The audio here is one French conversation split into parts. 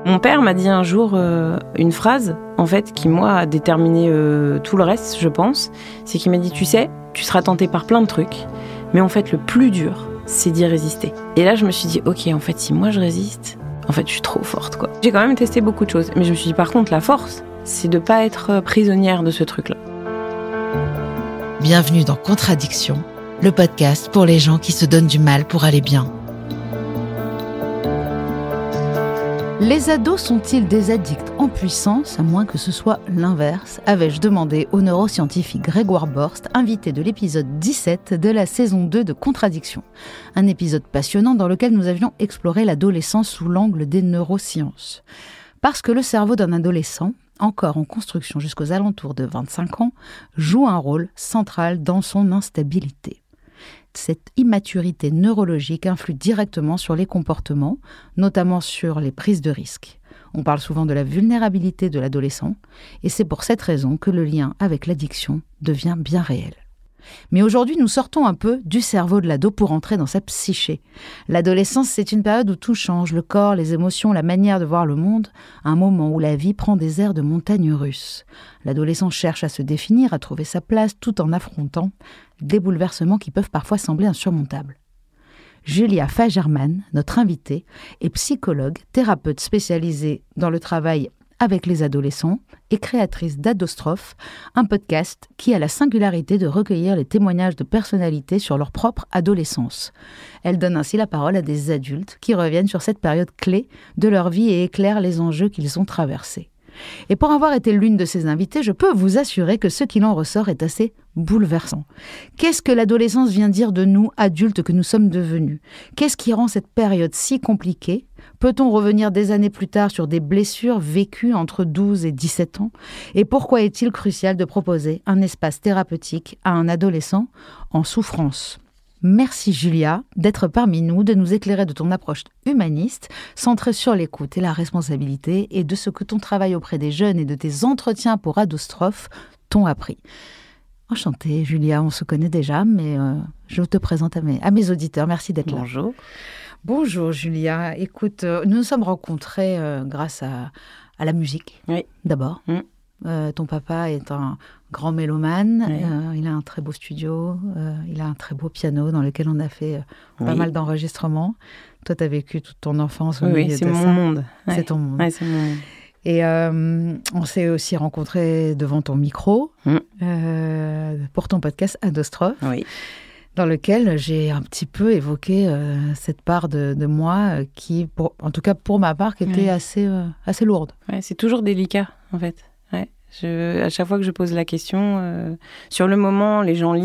Mon père m'a dit un jour une phrase, en fait, qui, moi, a déterminé tout le reste, je pense. C'est qu'il m'a dit, tu sais, tu seras tenté par plein de trucs, mais en fait, le plus dur, c'est d'y résister. Et là, je me suis dit, ok, en fait, si moi je résiste, en fait, je suis trop forte, quoi. J'ai quand même testé beaucoup de choses, mais je me suis dit, par contre, la force, c'est de pas être prisonnière de ce truc-là. Bienvenue dans Contradiction, le podcast pour les gens qui se donnent du mal pour aller bien. Les ados sont-ils des addicts en puissance, à moins que ce soit l'inverse, avais-je demandé au neuroscientifique Grégoire Borst, invité de l'épisode 17 de la saison 2 de Contradiction. Un épisode passionnant dans lequel nous avions exploré l'adolescence sous l'angle des neurosciences. Parce que le cerveau d'un adolescent, encore en construction jusqu'aux alentours de 25 ans, joue un rôle central dans son instabilité. Cette immaturité neurologique influe directement sur les comportements, notamment sur les prises de risques. On parle souvent de la vulnérabilité de l'adolescent, et c'est pour cette raison que le lien avec l'addiction devient bien réel. Mais aujourd'hui, nous sortons un peu du cerveau de l'ado pour entrer dans sa psyché. L'adolescence, c'est une période où tout change, le corps, les émotions, la manière de voir le monde, un moment où la vie prend des airs de montagne russe. L'adolescent cherche à se définir, à trouver sa place, tout en affrontant des bouleversements qui peuvent parfois sembler insurmontables. Julia Fagerman, notre invitée, est psychologue, thérapeute spécialisée dans le travail avec les adolescents et créatrice d'Adostrophe, un podcast qui a la singularité de recueillir les témoignages de personnalités sur leur propre adolescence. Elle donne ainsi la parole à des adultes qui reviennent sur cette période clé de leur vie et éclairent les enjeux qu'ils ont traversés. Et pour avoir été l'une de ces invitées, je peux vous assurer que ce qu'il en ressort est assez bouleversant. Qu'est-ce que l'adolescence vient dire de nous, adultes que nous sommes devenus ? Qu'est-ce qui rend cette période si compliquée ? Peut-on revenir des années plus tard sur des blessures vécues entre 12 et 17 ans ? Et pourquoi est-il crucial de proposer un espace thérapeutique à un adolescent en souffrance ? Merci Julia d'être parmi nous, de nous éclairer de ton approche humaniste, centrée sur l'écoute et la responsabilité, et de ce que ton travail auprès des jeunes et de tes entretiens pour Adostrophe t'ont appris. Enchantée Julia, on se connaît déjà, mais je te présente à mes auditeurs. Merci d'être là. Bonjour. Bonjour Julia. Écoute, nous nous sommes rencontrés grâce à la musique, Oui. D'abord. Ton papa est un grand mélomane, il a un très beau studio, il a un très beau piano dans lequel on a fait pas mal d'enregistrements. Toi, tu as vécu toute ton enfance au milieu de ça. Oui, c'est mon monde. C'est ton monde. Ouais, c'est mon monde. Et on s'est aussi rencontrés devant ton micro pour ton podcast Adostrophe, dans lequel j'ai un petit peu évoqué cette part de moi qui, en tout cas pour ma part, qui était assez lourde. Ouais, c'est toujours délicat, en fait. À chaque fois que je pose la question, sur le moment, les gens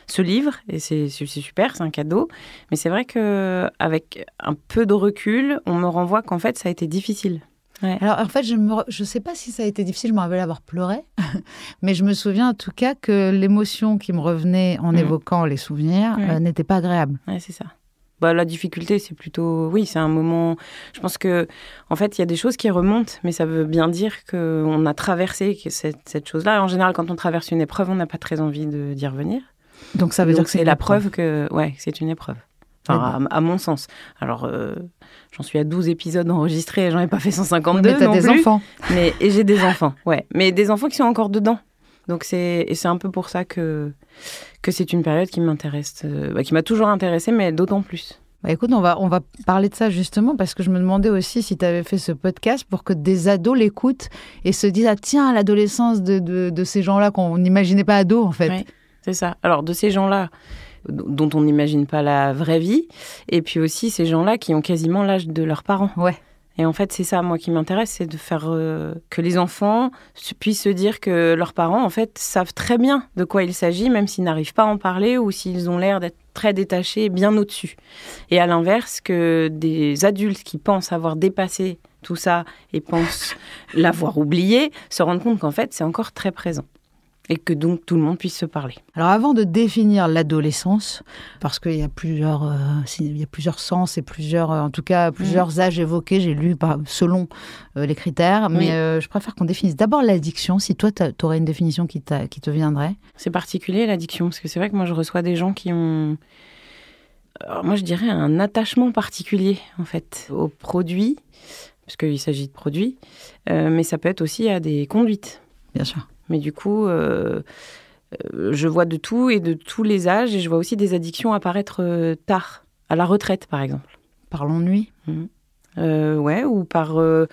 se livrent, et c'est super, c'est un cadeau. Mais c'est vrai qu'avec un peu de recul, on me renvoie qu'en fait, ça a été difficile. Ouais. Alors, en fait, je ne sais pas si ça a été difficile, je me rappelle avoir pleuré, mais je me souviens en tout cas que l'émotion qui me revenait en évoquant les souvenirs n'était pas agréable. Ouais, c'est ça. La difficulté, c'est plutôt... Oui, c'est un moment... Je pense que, en fait, il y a des choses qui remontent, mais ça veut bien dire qu'on a traversé cette chose-là. En général, quand on traverse une épreuve, on n'a pas très envie d'y revenir. Donc, ça veut dire que c'est la preuve que c'est une épreuve. Enfin, à mon sens. Alors, j'en suis à 12 épisodes enregistrés, j'en ai pas fait 152 mais t'as des enfants. Et j'ai des enfants, mais des enfants qui sont encore dedans. Donc, c'est un peu pour ça que c'est une période qui m'intéresse, qui m'a toujours intéressée, mais d'autant plus. Écoute, on va parler de ça justement, parce que je me demandais aussi si tu avais fait ce podcast pour que des ados l'écoutent et se disent « Ah tiens, l'adolescence de ces gens-là qu'on n'imaginait pas ados, en fait. » Oui, c'est ça. Alors, de ces gens-là dont on n'imagine pas la vraie vie, et puis aussi ces gens-là qui ont quasiment l'âge de leurs parents. Ouais. Et en fait, c'est ça, moi, qui m'intéresse, c'est de faire que les enfants puissent se dire que leurs parents, en fait, savent très bien de quoi il s'agit, même s'ils n'arrivent pas à en parler ou s'ils ont l'air d'être très détachés, bien au-dessus. Et à l'inverse, que des adultes qui pensent avoir dépassé tout ça et pensent l'avoir oublié, se rendent compte qu'en fait, c'est encore très présent. Et que donc tout le monde puisse se parler. Alors avant de définir l'adolescence, parce qu'il y a plusieurs sens et plusieurs âges évoqués, j'ai lu selon les critères, mais je préfère qu'on définisse d'abord l'addiction. Si toi, tu aurais une définition qui te viendrait. C'est particulier l'addiction, parce que c'est vrai que moi je reçois des gens qui ont, alors moi je dirais un attachement particulier en fait, aux produits. parce qu'il s'agit de produits, mais ça peut être aussi à des conduites. Bien sûr. Mais du coup, je vois de tout et de tous les âges, et je vois aussi des addictions apparaître tard, à la retraite par exemple. Par l'ennui. Ouais, ou par... non,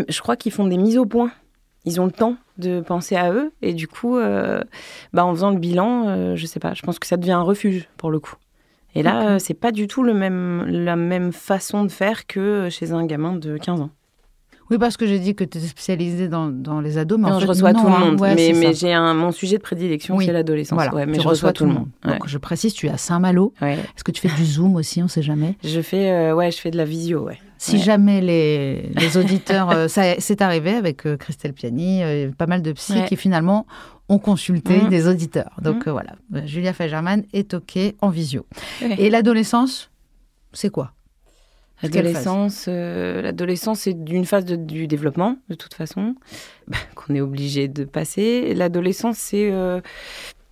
je crois qu'ils font des mises au point. Ils ont le temps de penser à eux, et du coup, en faisant le bilan, je sais pas, je pense que ça devient un refuge pour le coup. Et là, c'est pas du tout la même façon de faire que chez un gamin de 15 ans. Oui, parce que j'ai dit que tu étais spécialisée dans les ados, mais non, en fait, je reçois tout le monde. Ouais, mais j'ai mon sujet de prédilection, c'est l'adolescence. Voilà, ouais, mais je reçois tout le monde. Donc, je précise, tu es à Saint-Malo. Ouais. Est-ce que tu fais du Zoom aussi, on ne sait jamais? Je fais de la visio, ouais. Si jamais les auditeurs... c'est arrivé avec Christelle Piani, pas mal de psys qui finalement ont consulté des auditeurs. Donc voilà, Julia Fagerman est OK en visio. Et l'adolescence, c'est quoi? L'adolescence, c'est une phase du développement, de toute façon, qu'on est obligé de passer. L'adolescence, c'est...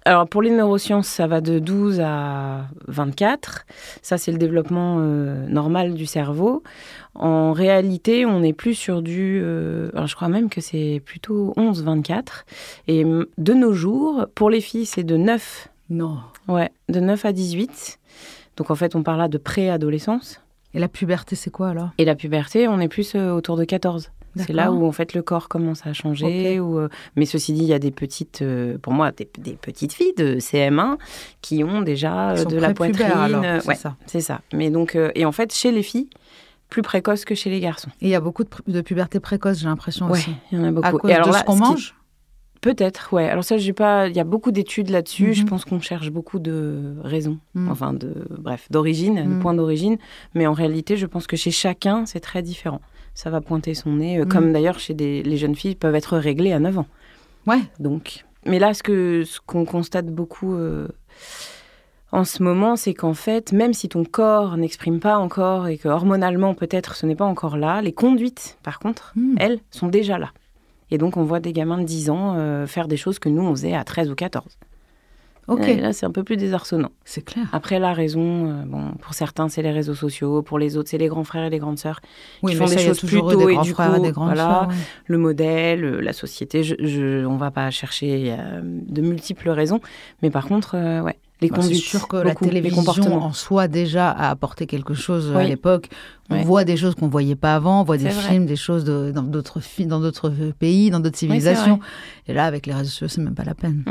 Alors, pour les neurosciences, ça va de 12 à 24. Ça, c'est le développement normal du cerveau. En réalité, on est plus sur alors, je crois même que c'est plutôt 11-24. Et de nos jours, pour les filles, c'est de 9. Non. Ouais, de 9 à 18. Donc, en fait, on parle là de préadolescence. Et la puberté, c'est quoi alors? Et la puberté, on est plus autour de 14. D'accord. C'est là où en fait le corps commence à changer. Mais ceci dit, il y a des petites, pour moi, des petites filles de CM1 qui ont déjà de la poitrine. Alors, c'est ça. Mais donc, et en fait, chez les filles, plus précoce que chez les garçons. Et il y a beaucoup de puberté précoce, j'ai l'impression aussi. Oui, il y en a beaucoup. À cause de ce qu'on mange? Peut-être, ouais. Alors ça, il y a beaucoup d'études là-dessus. Je pense qu'on cherche beaucoup de raisons, d'origine, de point d'origine. Mais en réalité, je pense que chez chacun, c'est très différent. Ça va pointer son nez, comme d'ailleurs chez les jeunes filles peuvent être réglées à 9 ans. Ouais. Donc, mais là, ce qu'on constate beaucoup en ce moment, c'est qu'en fait, même si ton corps n'exprime pas encore et que hormonalement, peut-être, ce n'est pas encore là, les conduites, par contre, elles, sont déjà là. Et donc, on voit des gamins de 10 ans faire des choses que nous, on faisait à 13 ou 14. Ok. Et là, c'est un peu plus désarçonnant. C'est clair. Après, la raison, pour certains, c'est les réseaux sociaux. Pour les autres, c'est les grands frères et les grandes sœurs qui font des choses plus tôt. Et du coup, le modèle, la société, on ne va pas chercher de multiples raisons. Mais par contre, les conduites. C'est sûr que la télévision en soi déjà a apporté quelque chose à l'époque. On voit des choses qu'on ne voyait pas avant, on voit des films, des choses dans d'autres pays, dans d'autres civilisations. Et là, avec les réseaux sociaux, c'est même pas la peine.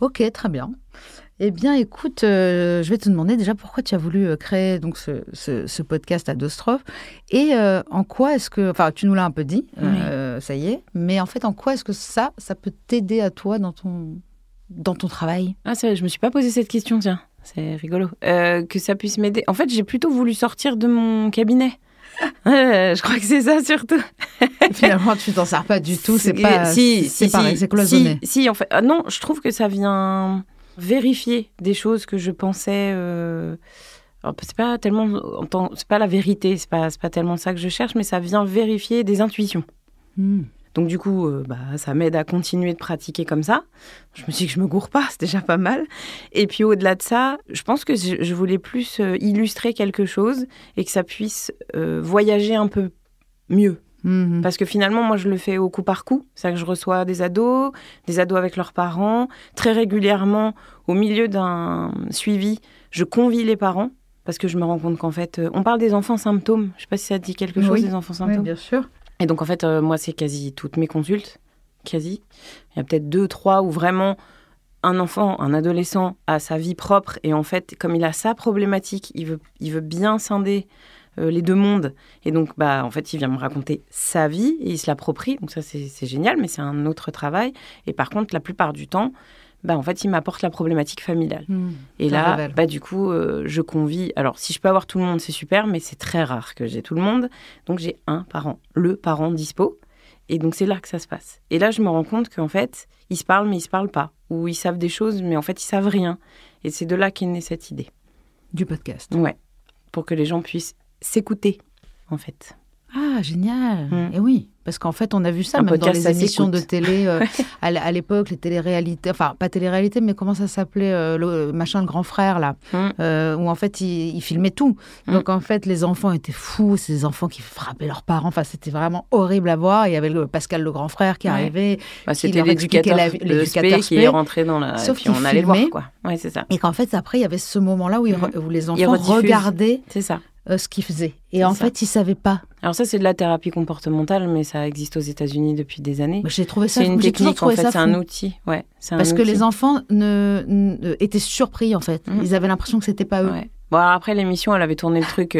Ok, très bien. Eh bien, écoute, je vais te demander déjà pourquoi tu as voulu créer donc ce podcast à deux strophes et en quoi est-ce que... Enfin, tu nous l'as un peu dit, ça y est, mais en fait, en quoi est-ce que ça peut t'aider à toi dans ton travail? Ah, c'est vrai, je me suis pas posé cette question, tiens. C'est rigolo. Que ça puisse m'aider. En fait, j'ai plutôt voulu sortir de mon cabinet. Je crois que c'est ça surtout. Finalement, tu t'en sers pas du tout. C'est pas. C'est pareil, c'est cloisonné. Si, en fait, non, je trouve que ça vient vérifier des choses que je pensais. Alors, c'est pas tellement, c'est pas la vérité, c'est pas tellement ça que je cherche, mais ça vient vérifier des intuitions. Donc du coup, ça m'aide à continuer de pratiquer comme ça. Je me suis dit que je me gourre pas, c'est déjà pas mal. Et puis au-delà de ça, je pense que je voulais plus illustrer quelque chose et que ça puisse voyager un peu mieux. Parce que finalement, moi, je le fais au coup par coup. C'est-à-dire que je reçois des ados avec leurs parents. Très régulièrement, au milieu d'un suivi, je convie les parents. Parce que je me rends compte qu'en fait, on parle des enfants symptômes. Je ne sais pas si ça te dit quelque chose, des enfants symptômes. Oui, bien sûr. Et donc, en fait, moi, c'est quasi toutes mes consultes. Quasi. Il y a peut-être 2, 3 où vraiment un enfant, un adolescent a sa vie propre. Et en fait, comme il a sa problématique, il veut bien scinder les deux mondes. Et donc, en fait, il vient me raconter sa vie et il se l'approprie. Donc ça, c'est génial, mais c'est un autre travail. Et par contre, la plupart du temps, en fait, il m'apporte la problématique familiale. Et là, du coup, je convie... Alors, si je peux avoir tout le monde, c'est super, mais c'est très rare que j'ai tout le monde. Donc, j'ai un parent, le parent dispo. Et donc, c'est là que ça se passe. Et là, je me rends compte qu'en fait, ils se parlent, mais ils se parlent pas. Ou ils savent des choses, mais en fait, ils savent rien. Et c'est de là qu'est née cette idée. Du podcast. Ouais. Pour que les gens puissent s'écouter, en fait. Ah, Ah, génial. Et oui, parce qu'en fait, on a vu ça Un même dans podcast, les ça émissions s'écoute. de télé à l'époque, les téléréalités, enfin pas téléréalité, mais comment ça s'appelait, le machin, le grand frère là, où en fait il filmait tout. Donc en fait, les enfants étaient fous, ces enfants qui frappaient leurs parents. Enfin, c'était vraiment horrible à voir. Il y avait Pascal le grand frère qui arrivait, Bah, qui c'était leur expliquait l'éducateur qui est rentré dans la. Sauf et puis on qu'il allait voir filmait. quoi. Ouais, c'est ça. Et qu'en fait, après, il y avait ce moment-là où, où les Ils enfants rediffusent. regardaient C'est ça. ce qu'ils faisaient. Et C'est en ça. fait, ils ne savaient pas. Alors ça, c'est de la thérapie comportementale, mais ça existe aux États-Unis depuis des années. Mais j'ai trouvé ça, C'est une j'ai toujours technique, en trouvé fait, ça c'est fou. un outil. Ouais, c'est un Parce que outil. les enfants étaient surpris, en fait. Ils avaient l'impression que c'était pas eux. Ouais. Bon, alors après, l'émission, elle avait tourné le truc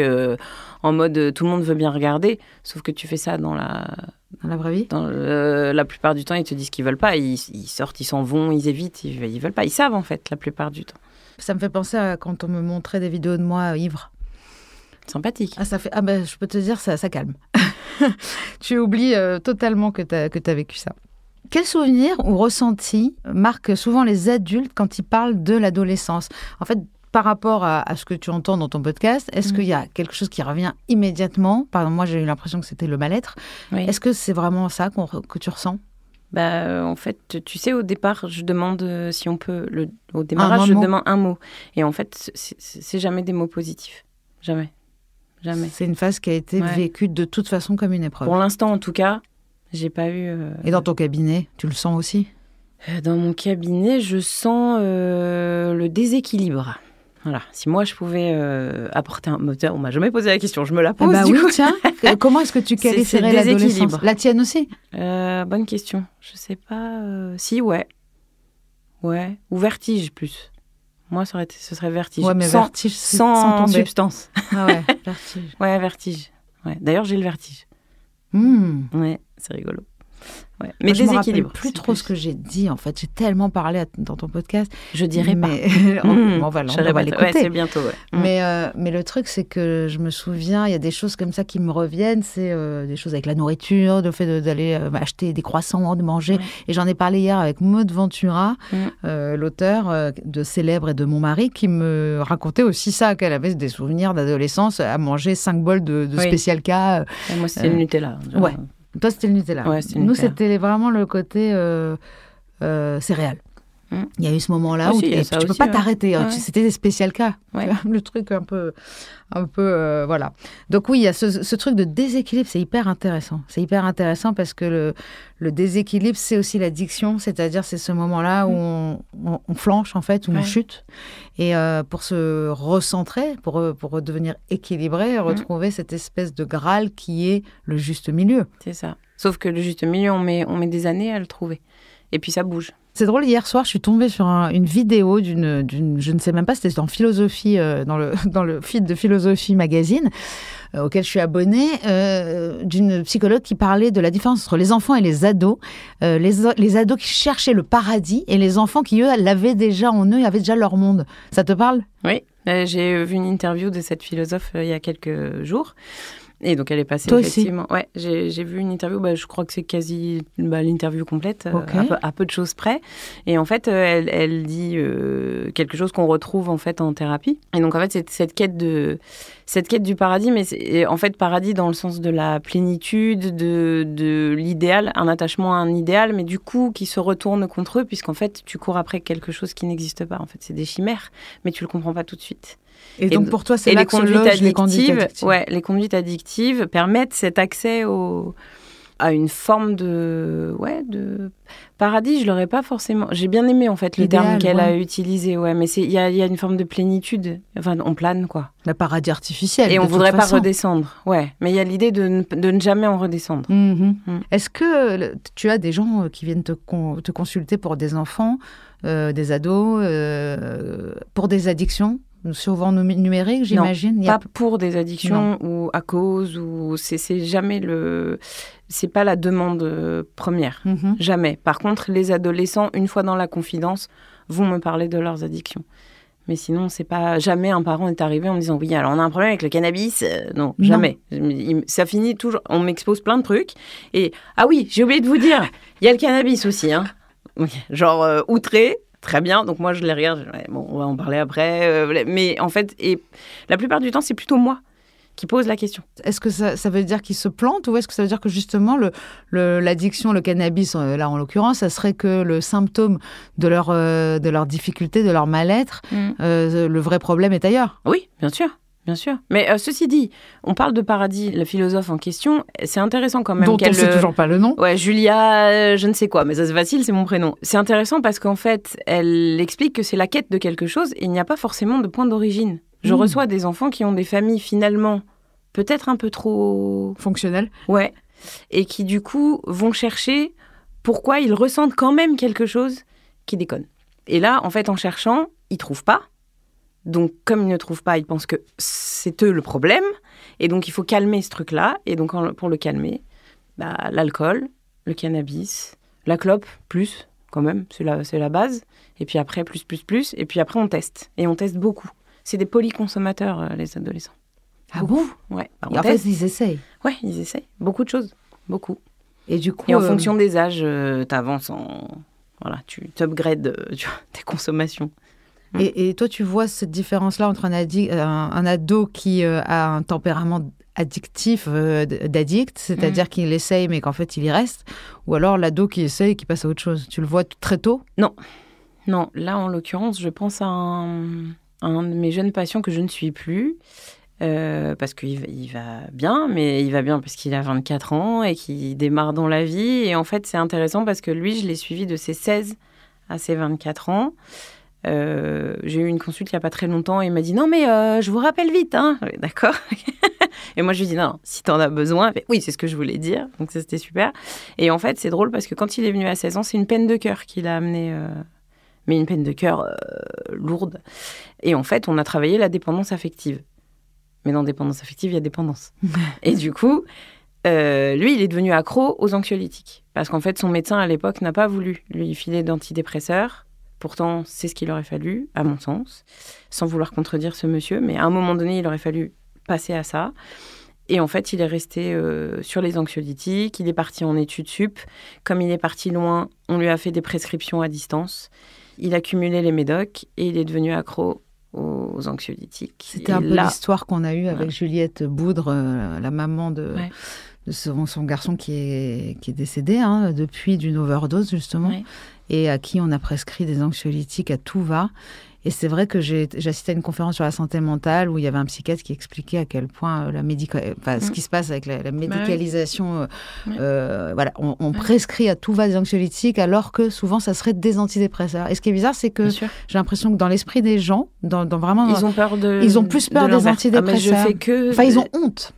en mode tout le monde veut bien regarder, sauf que tu fais ça dans la... Dans la vraie vie. La plupart du temps, ils te disent qu'ils veulent pas. Ils sortent, ils s'en vont, ils évitent, ils veulent pas. Ils savent, en fait, la plupart du temps. Ça me fait penser à quand on me montrait des vidéos de moi ivre. Sympathique. Ah, ça fait... ah ben, je peux te dire, ça calme. Tu oublies totalement que tu as vécu ça. Quel souvenir ou ressenti marque souvent les adultes quand ils parlent de l'adolescence ? En fait, par rapport à ce que tu entends dans ton podcast, est-ce qu'il y a quelque chose qui revient immédiatement ? Par exemple, moi, j'ai eu l'impression que c'était le mal-être. Oui. Est-ce que c'est vraiment ça que tu ressens ? Bah, en fait, tu sais, au départ, je demande si on peut... Au démarrage, mot. demande un mot. Et en fait, c'est jamais des mots positifs. Jamais. Jamais. C'est une phase qui a été vécue de toute façon comme une épreuve. Pour l'instant, en tout cas, j'ai pas eu... Et dans ton cabinet, tu le sens aussi ? Dans mon cabinet, je sens le déséquilibre. Voilà. Si moi, je pouvais apporter un moteur, on m'a jamais posé la question, je me la pose bah du oui, coup. Tiens, comment est-ce que tu qualifierais l'adolescence ? déséquilibre. La tienne aussi ? Bonne question. Je sais pas. Si, ouais. Ouais. Ou vertige plus. Moi, ce serait vertige. Ouais, mais sans, vertige, sans tomber. substance. Ah ouais, vertige. Ouais, vertige. Ouais. D'ailleurs, j'ai le vertige. Ouais, c'est rigolo. Ouais. Mais moi, je me déséquilibre. rappelle plus trop ce que j'ai dit, en fait. J'ai tellement parlé dans ton podcast. Je dirais pas. on va l'écouter. Ouais, c'est bientôt, ouais. Mais le truc, c'est que je me souviens, il y a des choses comme ça qui me reviennent. C'est des choses avec la nourriture, le fait d'aller acheter des croissants, de manger. Ouais. Et j'en ai parlé hier avec Maud Ventura, l'auteur de Célèbre et de Mon mari, qui me racontait aussi ça, qu'elle avait des souvenirs d'adolescence à manger 5 bols de spécial K. Moi, c'était le Nutella. Genre... Ouais. Toi, c'était le Nutella. Ouais, c'était le Nous, Nutella. c'était vraiment le côté céréales. Il y a eu ce moment-là où tu ne peux pas t'arrêter. Ouais. C'était des spécial cas. Ouais. Le truc un peu voilà. Donc oui, il y a ce truc de déséquilibre, c'est hyper intéressant. C'est hyper intéressant parce que le déséquilibre, c'est aussi l'addiction. C'est-à-dire, c'est ce moment-là où on flanche, en fait, où on chute. Et pour se recentrer, pour redevenir équilibré, retrouver cette espèce de Graal qui est le juste milieu. C'est ça. Sauf que le juste milieu, on met des années à le trouver. Et puis ça bouge. C'est drôle, hier soir, je suis tombée sur une vidéo d'une, je ne sais même pas, c'était dans Philosophie, dans le feed de Philosophie Magazine, auquel je suis abonnée, d'une psychologue qui parlait de la différence entre les enfants et les ados. Les ados qui cherchaient le paradis et les enfants qui, eux, l'avaient déjà en eux, avaient déjà leur monde. Ça te parle ? Oui, j'ai vu une interview de cette philosophe il y a quelques jours. Et donc, elle est passée, toi effectivement. Aussi. Ouais, j'ai vu une interview, je crois que c'est quasi l'interview complète, à peu de choses près. Et en fait, elle dit quelque chose qu'on retrouve en fait en thérapie. Et donc, en fait, c'est cette quête du paradis, mais c'est, en fait, paradis dans le sens de la plénitude, de l'idéal, un attachement à un idéal, mais du coup, qui se retourne contre eux, puisqu'en fait, tu cours après quelque chose qui n'existe pas. En fait, c'est des chimères, mais tu le comprends pas tout de suite. Et donc, pour toi, c'est là les que se conduites logent les conduites addictives. Ouais, les conduites addictives permettent cet accès à une forme de paradis. Je l'aurais pas forcément. J'ai bien aimé en fait le terme qu'elle a utilisé. Ouais, mais il y a une forme de plénitude. Enfin, on plane quoi. Le paradis artificiel. Et on voudrait pas redescendre. Ouais, mais il y a l'idée de ne jamais en redescendre. Est-ce que tu as des gens qui viennent te consulter pour des enfants, des ados, pour des addictions? Souvent numérique, j'imagine. Non, pas pour des addictions ou à cause, ou c'est jamais c'est pas la demande première, jamais. Par contre, les adolescents, une fois dans la confidence, vont me parler de leurs addictions. Mais sinon, c'est pas jamais un parent est arrivé en me disant oui, alors on a un problème avec le cannabis. Non, jamais. Ça finit toujours. On m'expose plein de trucs et ah oui, j'ai oublié de vous dire, il y a le cannabis aussi, hein. Genre outré. Très bien, donc moi je les regarde, on va en parler après. Mais en fait, et la plupart du temps, c'est plutôt moi qui pose la question. Est-ce que ça veut dire qu'ils se plantent ou est-ce que ça veut dire que justement l'addiction, le cannabis, là en l'occurrence, ça serait que le symptôme de leur difficulté, de leur mal-être, le vrai problème est ailleurs? Oui, bien sûr. Bien sûr. Mais ceci dit, on parle de Paradis, la philosophe en question. C'est intéressant quand même. Dont on ne sait toujours pas le nom. Ouais, Julia, je ne sais quoi, mais ça c'est facile, c'est mon prénom. C'est intéressant parce qu'en fait, elle explique que c'est la quête de quelque chose et il n'y a pas forcément de point d'origine. Je reçois des enfants qui ont des familles finalement peut-être un peu trop... fonctionnelles. Ouais. Et qui du coup vont chercher pourquoi ils ressentent quand même quelque chose qui déconne. Et là, en fait, en cherchant, ils ne trouvent pas. Donc, comme ils ne trouvent pas, ils pensent que c'est eux le problème. Et donc, il faut calmer ce truc-là. Et donc, pour le calmer, l'alcool, le cannabis, la clope, plus, quand même, c'est la base. Et puis après, plus. Et puis après, on teste. Et on teste beaucoup. C'est des polyconsommateurs, les adolescents. Ah beaucoup. Bon? Ouais. En fait, ils essayent. Ouais, ils essayent. Beaucoup de choses. Beaucoup. Et du coup... Et en fonction des âges, t'avances Voilà, tu upgrades tes consommations. Et toi, tu vois cette différence-là entre un ado qui a un tempérament addictif, d'addict, c'est-à-dire qu'il essaye mais qu'en fait il y reste, ou alors l'ado qui essaye et qui passe à autre chose? Tu le vois très tôt? Non, là en l'occurrence, je pense à un de mes jeunes patients que je ne suis plus, parce qu'il va bien, mais il va bien parce qu'il a 24 ans et qu'il démarre dans la vie. Et en fait, c'est intéressant parce que lui, je l'ai suivi de ses 16 à ses 24 ans. J'ai eu une consulte il n'y a pas très longtemps et il m'a dit « Non, mais je vous rappelle vite, hein !» D'accord. Et moi, je lui ai dit « Non, si tu en as besoin. » Oui, c'est ce que je voulais dire. Donc, ça, c'était super. Et en fait, c'est drôle parce que quand il est venu à 16 ans, c'est une peine de cœur qui l'a amené, mais une peine de cœur lourde. Et en fait, on a travaillé la dépendance affective. Mais dans dépendance affective, il y a dépendance. Et du coup, lui, il est devenu accro aux anxiolytiques. Parce qu'en fait, son médecin, à l'époque, n'a pas voulu lui filer d'antidépresseurs. Pourtant, c'est ce qu'il aurait fallu, à mon sens, sans vouloir contredire ce monsieur. Mais à un moment donné, il aurait fallu passer à ça. Et en fait, il est resté sur les anxiolytiques. Il est parti en études sup. Comme il est parti loin, on lui a fait des prescriptions à distance. Il a cumulé les médocs et il est devenu accro aux anxiolytiques. C'était un peu l'histoire qu'on a eue avec Juliette Boudre, la maman de son garçon qui est décédé depuis d'une overdose, justement. Ouais. Et à qui on a prescrit des anxiolytiques à tout va. Et c'est vrai que j'ai assisté à une conférence sur la santé mentale où il y avait un psychiatre qui expliquait à quel point ce qui se passe avec la médicalisation, voilà, on prescrit à tout va des anxiolytiques alors que souvent ça serait des antidépresseurs. Et ce qui est bizarre, c'est que j'ai l'impression que dans l'esprit des gens, vraiment, ils ont peur ils ont plus peur des antidépresseurs. Ils ont honte.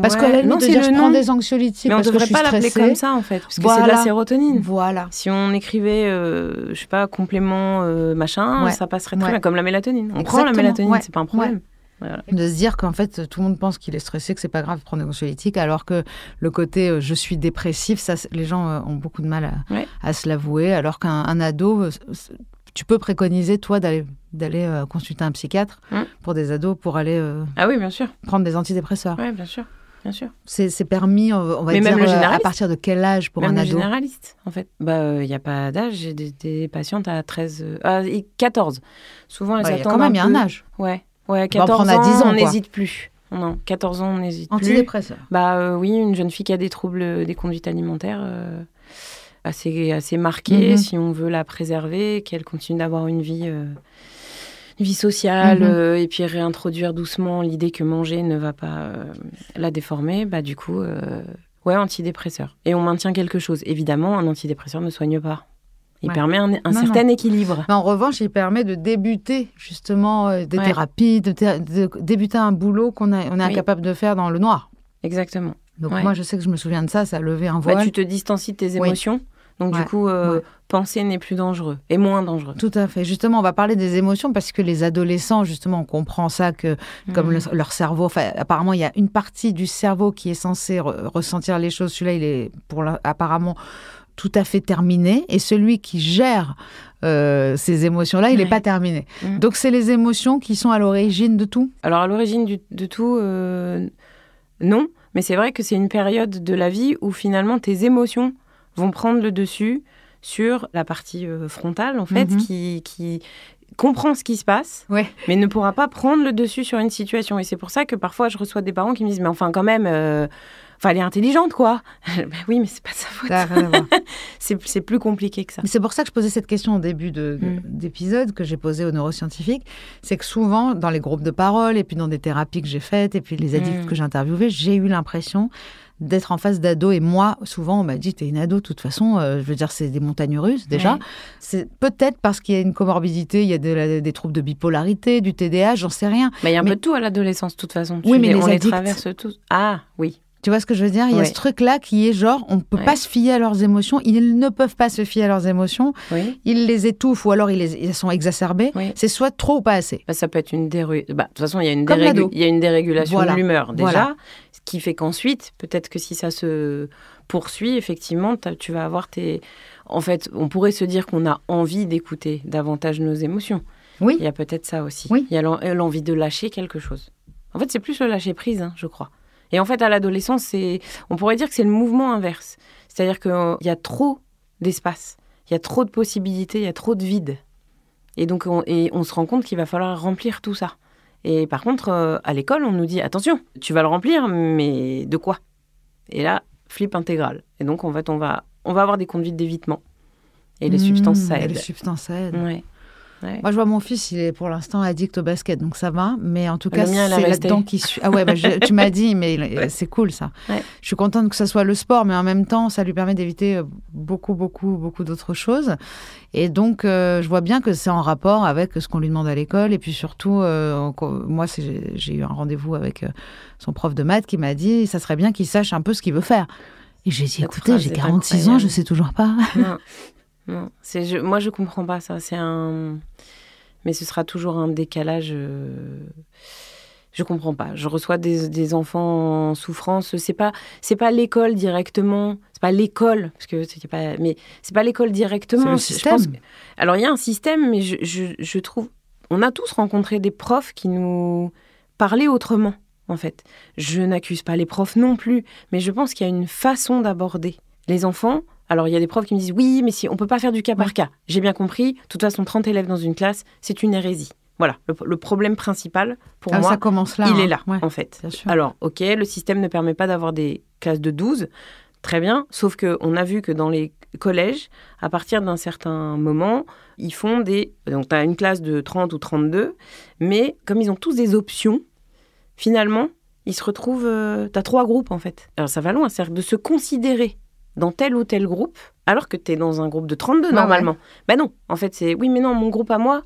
Parce qu'à la limite de dire je prends des anxiolytiques parce que je suis stressée. Mais on ne devrait pas l'appeler comme ça en fait, parce que c'est de la sérotonine. Voilà. Si on écrivait, je sais pas, complément machin, ça passerait très bien, comme la mélatonine. On prend la mélatonine, c'est pas un problème. Ouais. Voilà. De se dire qu'en fait tout le monde pense qu'il est stressé, que c'est pas grave de prendre des anxiolytiques, alors que le côté je suis dépressif, ça, les gens ont beaucoup de mal à se l'avouer, alors qu'un ado, tu peux préconiser toi d'aller consulter un psychiatre pour des ados pour aller oui, bien sûr, prendre des antidépresseurs. Oui, bien sûr. Bien sûr. C'est permis, on va dire, à partir de quel âge pour un ado? Même le généraliste, en fait. Il n'y a pas d'âge. J'ai des patientes à 14. Souvent, elles attendent quand même, il y a un âge. Ouais, 14 ans, 10 ans, on n'hésite plus. Non, 14 ans, on n'hésite plus. Antidépresseur. Oui, une jeune fille qui a des troubles des conduites alimentaires assez marqués, si on veut la préserver, qu'elle continue d'avoir une vie sociale, et puis réintroduire doucement l'idée que manger ne va pas la déformer, du coup, antidépresseur. Et on maintient quelque chose. Évidemment, un antidépresseur ne soigne pas. Il permet un certain équilibre. Mais en revanche, il permet de débuter justement des thérapies, de débuter un boulot qu'on est incapable de faire dans le noir. Exactement. Donc moi, je sais que je me souviens de ça a levé un voile. Tu te distancies de tes émotions. Donc du coup, penser n'est plus dangereux et moins dangereux. Tout à fait. Justement, on va parler des émotions parce que les adolescents, justement, on comprend ça que comme leur cerveau, apparemment, il y a une partie du cerveau qui est censée ressentir les choses. Celui-là, il est apparemment tout à fait terminé. Et celui qui gère ces émotions-là, il n'est pas terminé. Donc, c'est les émotions qui sont à l'origine de tout? Alors, à l'origine de tout, non. Mais c'est vrai que c'est une période de la vie où finalement, tes émotions vont prendre le dessus sur la partie frontale, en fait, qui comprend ce qui se passe, Ouais. mais ne pourra pas prendre le dessus sur une situation. Et c'est pour ça que parfois, je reçois des parents qui me disent « Mais enfin, quand même, elle est intelligente, quoi !» Oui, mais c'est pas de sa faute. Ça a rien à voir. C'est plus compliqué que ça. Mais c'est pour ça que je posais cette question au début d'épisode que j'ai posée aux neuroscientifiques. C'est que souvent, dans les groupes de parole et puis dans des thérapies que j'ai faites et puis les addicts que j'ai interviewés, j'ai eu l'impression d'être en face d'ados. Et moi, souvent, on m'a dit, t'es une ado, de toute façon, je veux dire, c'est des montagnes russes, déjà. Ouais. C'est peut-être parce qu'il y a une comorbidité, il y a des troubles de bipolarité, du TDAH, j'en sais rien. Mais il y a un peu de tout à l'adolescence, de toute façon. Oui, mais on les addicts... traverse tous. Ah, oui. Tu vois ce que je veux dire ? Il y a ce truc-là qui est genre, on ne peut pas se fier à leurs émotions. Ils ne peuvent pas se fier à leurs émotions. Oui. Ils les étouffent ou alors ils sont exacerbés. Oui. C'est soit trop ou pas assez. Ça peut être une de toute façon, il y a une dérégulation de l'humeur, déjà. Voilà. Ce qui fait qu'ensuite, peut-être que si ça se poursuit, effectivement, tu vas avoir tes... En fait, on pourrait se dire qu'on a envie d'écouter davantage nos émotions. Oui. Il y a peut-être ça aussi. Oui. Il y a l'envie de lâcher quelque chose. En fait, c'est plus le lâcher-prise, je crois. Et en fait, à l'adolescence, on pourrait dire que c'est le mouvement inverse. C'est-à-dire qu'il y a trop d'espace, il y a trop de possibilités, il y a trop de vide. Et donc, on se rend compte qu'il va falloir remplir tout ça. Et par contre, à l'école, on nous dit, attention, tu vas le remplir, mais de quoi ? Et là, flip intégral. Et donc, en fait, on va avoir des conduites d'évitement. Et les substances, ça aide. Les substances, ça aide. Ouais. Ouais. Moi, je vois mon fils, il est pour l'instant addict au basket, donc ça va. Mais en tout cas, c'est là-dedans qu'il suit. Ah ouais, tu m'as dit, mais c'est cool ça. Ouais. Je suis contente que ça soit le sport, mais en même temps, ça lui permet d'éviter beaucoup d'autres choses. Et donc, je vois bien que c'est en rapport avec ce qu'on lui demande à l'école. Et puis surtout, moi, j'ai eu un rendez-vous avec son prof de maths qui m'a dit, ça serait bien qu'il sache un peu ce qu'il veut faire. Et j'ai dit, écoutez, j'ai 46 ans, je sais toujours pas. Non, moi je comprends pas ça. Mais ce sera toujours un décalage. Je comprends pas. Je reçois des enfants en souffrance. C'est pas l'école directement. C'est pas l'école parce que mais c'est pas l'école directement. C'est le système. Alors il y a un système, mais je trouve. On a tous rencontré des profs qui nous parlaient autrement. En fait, je n'accuse pas les profs non plus, mais je pense qu'il y a une façon d'aborder les enfants. Alors, il y a des profs qui me disent « Oui, mais si on ne peut pas faire du cas par cas. » J'ai bien compris. De toute façon, 30 élèves dans une classe, c'est une hérésie. Voilà, le problème principal, pour moi, ça commence là, il est là, en fait. Alors, OK, le système ne permet pas d'avoir des classes de 12. Très bien. Sauf qu'on a vu que dans les collèges, à partir d'un certain moment, ils font des... Donc, tu as une classe de 30 ou 32, mais comme ils ont tous des options, finalement, ils se retrouvent... tu as 3 groupes, en fait. Alors, ça va loin, c'est-à-dire de se considérer dans tel ou tel groupe, alors que tu es dans un groupe de 32 normalement. Ouais. Non, en fait, c'est... Oui, mais non, mon groupe à moi,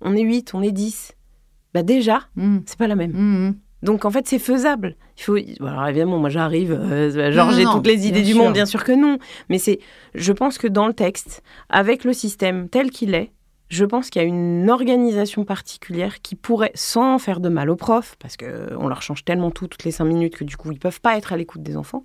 on est 8, on est 10. Déjà, c'est pas la même. Donc, en fait, c'est faisable. Alors, évidemment, moi, j'arrive, j'ai toutes les idées du monde, bien sûr que non. Mais je pense que dans le texte, avec le système tel qu'il est, je pense qu'il y a une organisation particulière qui pourrait, sans faire de mal aux profs, parce qu'on leur change tellement toutes les 5 minutes que du coup, ils ne peuvent pas être à l'écoute des enfants.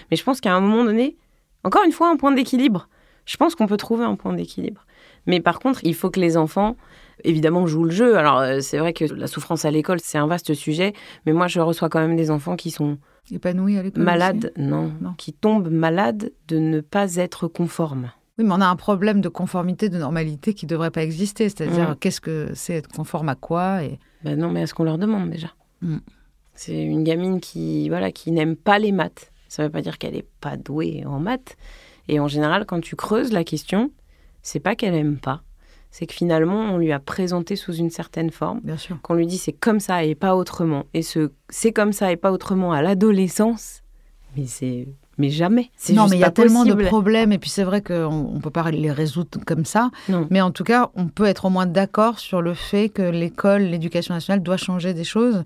Mais je pense qu'à un moment donné, encore une fois, un point d'équilibre. Je pense qu'on peut trouver un point d'équilibre. Mais par contre, il faut que les enfants, évidemment, jouent le jeu. Alors, c'est vrai que la souffrance à l'école, c'est un vaste sujet. Mais moi, je reçois quand même des enfants qui sont épanouis à l'école malades. Non, qui tombent malades de ne pas être conformes. Oui, mais on a un problème de conformité, de normalité qui ne devrait pas exister. C'est-à-dire, qu'est-ce que c'est être conforme à quoi Non, mais à ce qu'on leur demande déjà. C'est une gamine qui n'aime pas les maths. Ça ne veut pas dire qu'elle n'est pas douée en maths. Et en général, quand tu creuses la question, c'est pas qu'elle n'aime pas. C'est que finalement, on lui a présenté sous une certaine forme. Bien sûr. Qu'on lui dit c'est comme ça et pas autrement. Et c'est comme ça et pas autrement à l'adolescence, mais jamais. Non, mais il y a tellement de problèmes. Et puis c'est vrai qu'on ne peut pas les résoudre comme ça. Non. Mais en tout cas, on peut être au moins d'accord sur le fait que l'école, l'éducation nationale doit changer des choses.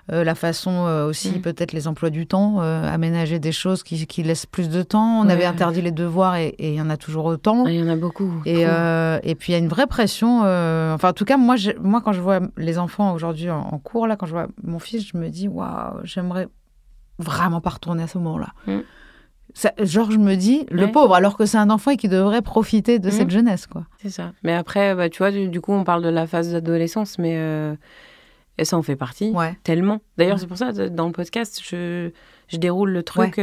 La façon aussi, peut-être les emplois du temps, aménager des choses qui laissent plus de temps. On avait interdit les devoirs et il y en a toujours autant. Il y en a beaucoup. Et puis il y a une vraie pression. En tout cas, moi, quand je vois les enfants aujourd'hui en cours, là, quand je vois mon fils, je me dis, waouh, j'aimerais vraiment pas retourner à ce moment-là. Je me dis, le pauvre, alors que c'est un enfant qui devrait profiter de cette jeunesse, quoi. C'est ça. Mais après, tu vois, du coup, on parle de la phase d'adolescence, mais et ça en fait partie, tellement. D'ailleurs, c'est pour ça, dans le podcast, je déroule le truc.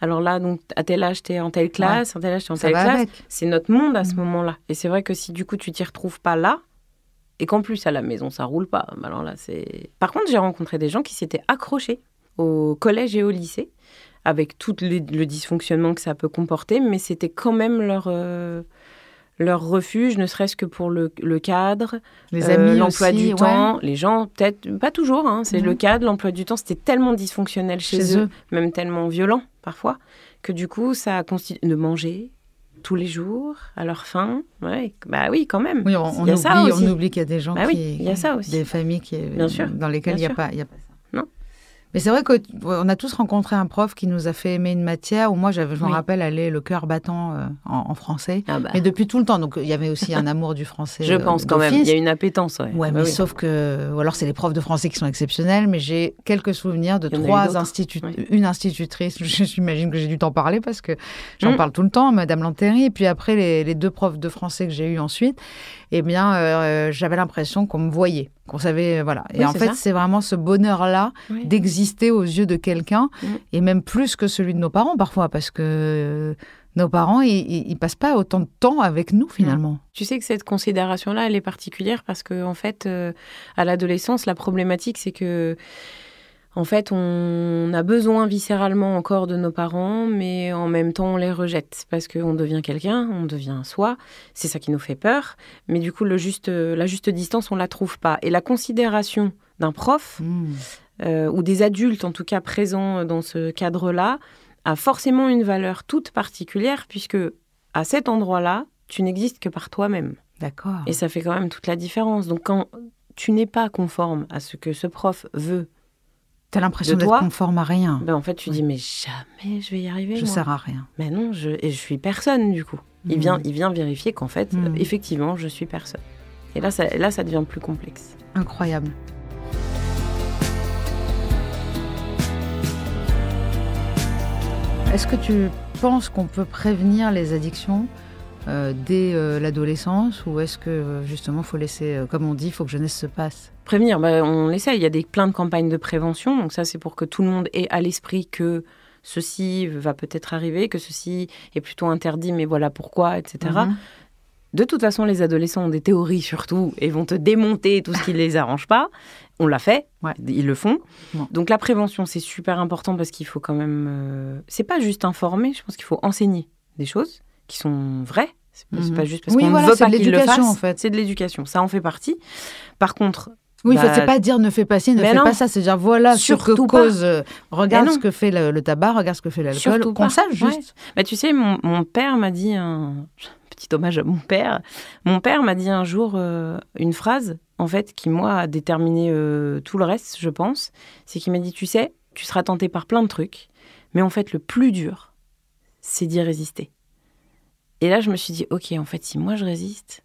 Alors là, donc, à tel âge, t'es en telle classe, à tel âge, t'es en telle classe. C'est notre monde à ce moment-là. Et c'est vrai que si, du coup, tu t'y retrouves pas là, et qu'en plus, à la maison, ça roule pas. Alors là, c'est... Par contre, j'ai rencontré des gens qui s'étaient accrochés au collège et au lycée, avec tout le dysfonctionnement que ça peut comporter, mais c'était quand même leur refuge, ne serait-ce que pour le cadre, les amis l'emploi aussi, du temps, les gens, peut-être, pas toujours, c'est le cadre, l'emploi du temps, c'était tellement dysfonctionnel chez eux, même tellement violent parfois, que du coup, ça a constitué de manger tous les jours, à leur faim. Ouais, bah oui, quand même. Oui, on oublie qu'il y a des gens il y a ça aussi. Des familles bien sûr, dans lesquelles il n'y a pas ça. Non. Mais c'est vrai qu'on a tous rencontré un prof qui nous a fait aimer une matière où moi, je me rappelle, aller le cœur battant en français. Mais depuis tout le temps. Donc, il y avait aussi un amour du français. Je pense quand même. Il y a une appétence. Ouais, mais sauf que... Ou alors, c'est les profs de français qui sont exceptionnels. Mais j'ai quelques souvenirs de une institutrice. J'imagine que j'ai dû t'en parler parce que j'en parle tout le temps, Madame Lantéry. Et puis après, les 2 profs de français que j'ai eus ensuite, eh bien, j'avais l'impression qu'on me voyait, qu'on savait, voilà. Et en fait, c'est vraiment ce bonheur-là d'exister aux yeux de quelqu'un, et même plus que celui de nos parents parfois, parce que nos parents, ils passent pas autant de temps avec nous finalement. Tu sais que cette considération-là, elle est particulière parce que en fait, à l'adolescence, la problématique, c'est que en fait, on a besoin viscéralement encore de nos parents, mais en même temps, on les rejette parce qu'on devient quelqu'un, on devient soi. C'est ça qui nous fait peur. Mais du coup, la juste distance, on ne la trouve pas. Et la considération d'un prof, ou des adultes, en tout cas présents dans ce cadre-là, a forcément une valeur toute particulière puisque à cet endroit-là, tu n'existes que par toi-même. D'accord. Et ça fait quand même toute la différence. Donc, quand tu n'es pas conforme à ce que ce prof veut, t'as l'impression d'être conforme à rien. En fait, tu dis, mais jamais je vais y arriver. Je sers à rien. Mais non, je suis personne, du coup. Il vient vérifier qu'en fait, effectivement, je suis personne. Et là, ça devient plus complexe. Incroyable. Est-ce que tu penses qu'on peut prévenir les addictions dès l'adolescence, ou est-ce que justement il faut laisser, comme on dit, il faut que jeunesse se passe? Prévenir, on l'essaie. Il y a plein de campagnes de prévention, donc ça c'est pour que tout le monde ait à l'esprit que ceci va peut-être arriver, que ceci est plutôt interdit, mais voilà pourquoi, etc. De toute façon, les adolescents ont des théories surtout et vont te démonter tout ce qui ne les arrange pas. On l'a fait, ils le font. Donc la prévention, c'est super important parce qu'il faut quand même... c'est pas juste informer, je pense qu'il faut enseigner des choses qui sont vraies. C'est pas juste parce qu'on ne veut pas qu'ils le fassent. En fait. C'est de l'éducation, ça en fait partie. Par contre... Oui, c'est pas dire ne fais pas ci, ne fais pas ça. C'est dire voilà sur que cause. Regarde ce que fait le tabac, regarde ce que fait l'alcool. Qu'on sache juste. Tu sais, mon père m'a dit petit hommage à mon père. Mon père m'a dit un jour une phrase, en fait, qui, moi, a déterminé tout le reste, je pense. C'est qu'il m'a dit, tu sais, tu seras tenté par plein de trucs, mais en fait, le plus dur, c'est d'y résister. Et là, je me suis dit, ok, en fait, si moi, je résiste,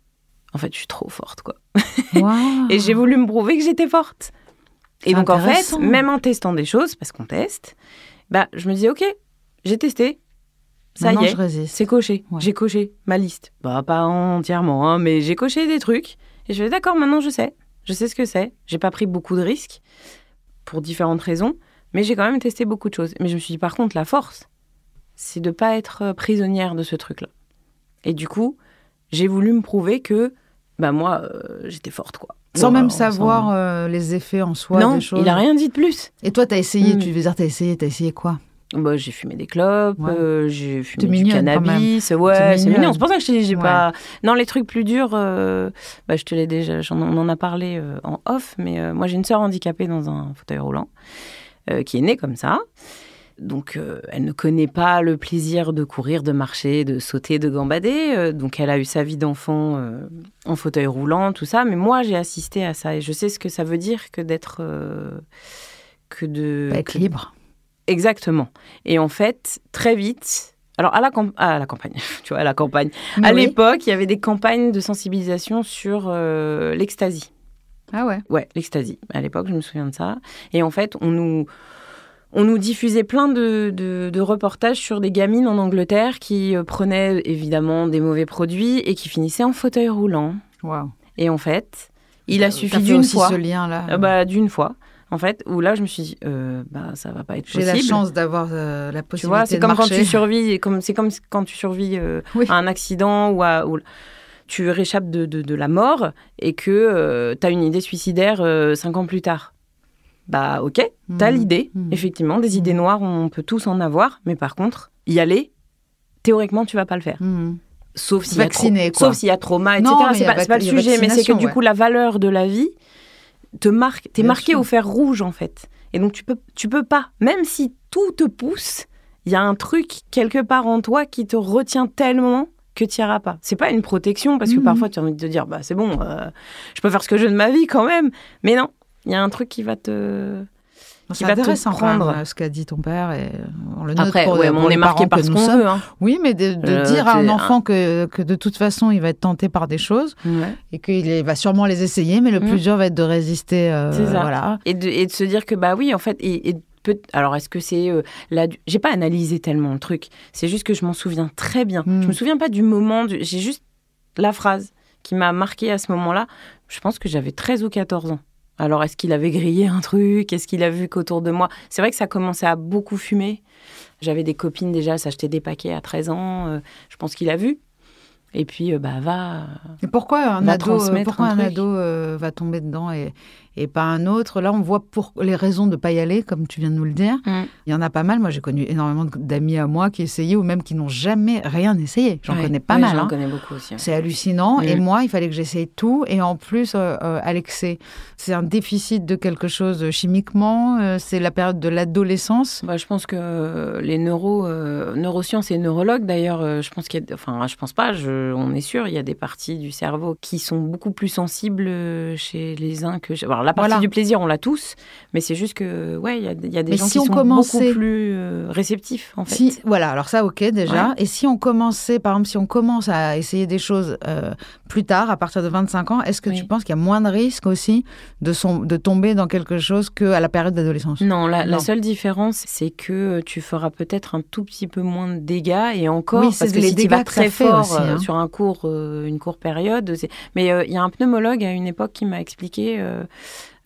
en fait, je suis trop forte, quoi. Wow. Et j'ai voulu me prouver que j'étais forte. Et donc, en fait, même en testant des choses, parce qu'on teste, je me dis, ok, j'ai testé. Ça y est, c'est coché. Ouais. J'ai coché ma liste. Pas entièrement, mais j'ai coché des trucs. Et je fais, d'accord, maintenant je sais. Je sais ce que c'est. J'ai pas pris beaucoup de risques pour différentes raisons, mais j'ai quand même testé beaucoup de choses. Mais je me suis dit, par contre, la force, c'est de pas être prisonnière de ce truc-là. Et du coup, j'ai voulu me prouver que, moi, j'étais forte, quoi. Sans même savoir les effets en soi des choses. Non, il a rien dit de plus. Et toi, t'as essayé, tu veux dire, t'as essayé quoi? J'ai fumé des clopes, j'ai fumé du cannabis. C'est mignon. C'est pour ça que j'ai pas... Non, les trucs plus durs, je te l'ai déjà... On en a parlé en off, mais moi, j'ai une sœur handicapée dans un fauteuil roulant qui est née comme ça. Donc, elle ne connaît pas le plaisir de courir, de marcher, de sauter, de gambader. Donc, elle a eu sa vie d'enfant en fauteuil roulant, tout ça. Mais moi, j'ai assisté à ça. Et je sais ce que ça veut dire que d'être... être libre. Exactement. Et en fait, très vite... Alors, à la campagne, tu vois, à la campagne. À l'époque, il y avait des campagnes de sensibilisation sur l'ecstasy. Ah ouais? Ouais, l'ecstasy. À l'époque, je me souviens de ça. Et en fait, on nous diffusait plein de reportages sur des gamines en Angleterre qui prenaient évidemment des mauvais produits et qui finissaient en fauteuil roulant. Wow. Et en fait, il a suffi d'une fois. Ce lien-là. D'une fois. En fait, où là, je me suis dit, ça va pas être possible. J'ai la chance d'avoir la possibilité de marcher. Tu vois, c'est comme quand tu survis, c'est comme quand tu survis à un accident ou tu réchappes de la mort et que tu as une idée suicidaire 5 ans plus tard. Bah ok, t'as l'idée, effectivement, des idées noires, on peut tous en avoir, mais par contre, y aller, théoriquement, tu vas pas le faire. Sauf s'il y a trauma, etc. C'est pas le sujet, mais c'est que du coup, la valeur de la vie te marque. T'es marqué au fer rouge, en fait. Et donc, tu peux pas, même si tout te pousse, il y a un truc quelque part en toi qui te retient tellement que tu n'iras pas. C'est pas une protection, parce que parfois, tu as envie de te dire, bah c'est bon, je peux faire ce que je veux de ma vie quand même. Mais non. Il y a un truc qui va te... C'est intéressant prendre ce qu'a dit ton père et on le note. Après, pour on est marqué par ce qu'on veut. Hein. Oui, mais de dire à un enfant que de toute façon, il va être tenté par des choses et qu'il va sûrement les essayer, mais le plus dur va être de résister. C'est ça. Voilà. Et de se dire que, bah oui, en fait... Alors, est-ce que c'est... J'ai pas analysé tellement le truc. C'est juste que je m'en souviens très bien. Je me souviens pas du moment... J'ai juste la phrase qui m'a marquée à ce moment-là. Je pense que j'avais 13 ou 14 ans. Alors, est-ce qu'il avait grillé un truc? Est-ce qu'il a vu qu'autour de moi... C'est vrai que ça commençait à beaucoup fumer. J'avais des copines déjà, s'achetaient des paquets à 13 ans. Je pense qu'il a vu. Et puis, va... Et pourquoi un ado va tomber dedans et pas un autre? Là, on voit pour les raisons de ne pas y aller, comme tu viens de nous le dire. Il y en a pas mal. Moi, j'ai connu énormément d'amis à moi qui essayaient ou même qui n'ont jamais rien essayé. J'en connais pas mal. J'en connais beaucoup aussi. C'est hallucinant. Et moi, il fallait que j'essaye tout. Et en plus, à l'excès, c'est un déficit de quelque chose chimiquement. C'est la période de l'adolescence. Je pense que les neurosciences et neurologues, d'ailleurs, je pense qu'il y a... Enfin, je pense pas, on est sûr, il y a des parties du cerveau qui sont beaucoup plus sensibles chez les uns que... Alors, la partie du plaisir, on l'a tous, mais c'est juste que, il y a des gens qui sont beaucoup plus réceptifs, en fait. Voilà, alors ça, ok, déjà. Ouais. Et si on commençait, par exemple, si on commence à essayer des choses plus tard, à partir de 25 ans, est-ce que tu penses qu'il y a moins de risques aussi de tomber dans quelque chose qu'à la période d'adolescence? Non, la seule différence, c'est que tu feras peut-être un tout petit peu moins de dégâts, et encore, parce que si tu vas très fort aussi, sur une courte période... Mais il y a un pneumologue à une époque qui m'a expliqué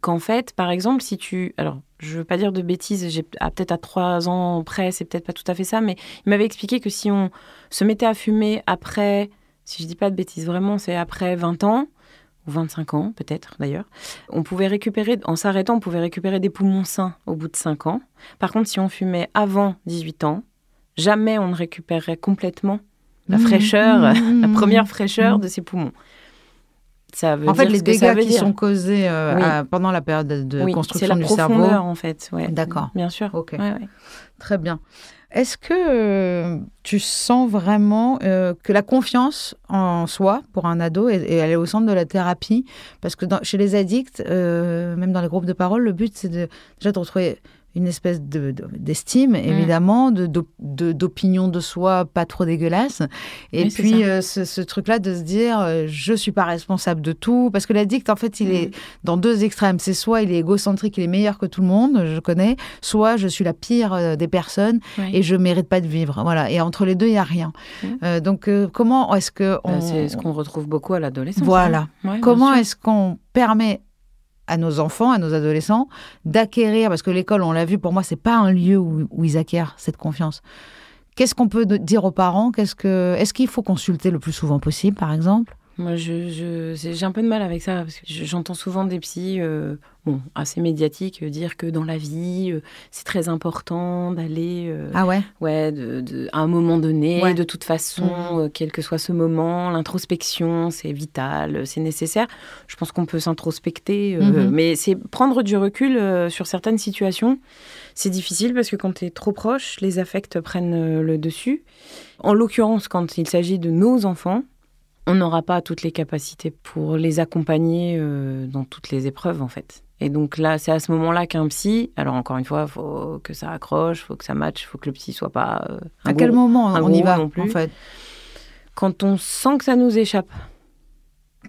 qu'en fait, par exemple, si tu... Alors, je ne veux pas dire de bêtises, peut-être à 3 ans près, c'est peut-être pas tout à fait ça, mais il m'avait expliqué que si on se mettait à fumer après, si je ne dis pas de bêtises, vraiment, c'est après 20 ans, ou 25 ans, peut-être d'ailleurs, on pouvait récupérer, en s'arrêtant, on pouvait récupérer des poumons sains au bout de 5 ans. Par contre, si on fumait avant 18 ans, jamais on ne récupérerait complètement la fraîcheur, la première fraîcheur de ses poumons. Ça veut dire les dégâts qui sont causés pendant la période de construction du cerveau. C'est la profondeur, en fait. Ouais. D'accord. Bien sûr. Ok. Ouais. Très bien. Est-ce que tu sens vraiment que la confiance en soi pour un ado, et elle est au centre de la thérapie, parce que chez les addicts, même dans les groupes de parole, le but, c'est déjà de retrouver une espèce d'estime, évidemment, d'opinion de soi pas trop dégueulasse. Et puis, ce truc-là de se dire, je suis pas responsable de tout. Parce que l'addict, en fait, il est dans 2 extrêmes. C'est soit il est égocentrique, il est meilleur que tout le monde, je connais, soit je suis la pire des personnes et je mérite pas de vivre. Voilà. Et entre les deux, il y a rien. Donc, comment est-ce que... C'est ce qu'on retrouve beaucoup à l'adolescence. Voilà. Hein. Comment est-ce qu'on permet à nos enfants, à nos adolescents, d'acquérir, parce que l'école, on l'a vu, pour moi, c'est pas un lieu où ils acquièrent cette confiance. Qu'est-ce qu'on peut dire aux parents? Est-ce qu'il faut consulter le plus souvent possible, par exemple? Moi, j'ai un peu de mal avec ça, parce que j'entends souvent des psys assez médiatiques dire que dans la vie, c'est très important d'aller... à un moment donné, de toute façon, quel que soit ce moment, l'introspection, c'est vital, c'est nécessaire. Je pense qu'on peut s'introspecter, mais c'est prendre du recul sur certaines situations. C'est difficile parce que quand tu es trop proche, les affects prennent le dessus. En l'occurrence, quand il s'agit de nos enfants, on n'aura pas toutes les capacités pour les accompagner dans toutes les épreuves, en fait. Et donc là, c'est à ce moment-là qu'un psy... Alors, encore une fois, il faut que ça accroche, il faut que ça matche, il faut que le psy soit pas... à quel moment on y va, non plus, en fait? Quand on sent que ça nous échappe.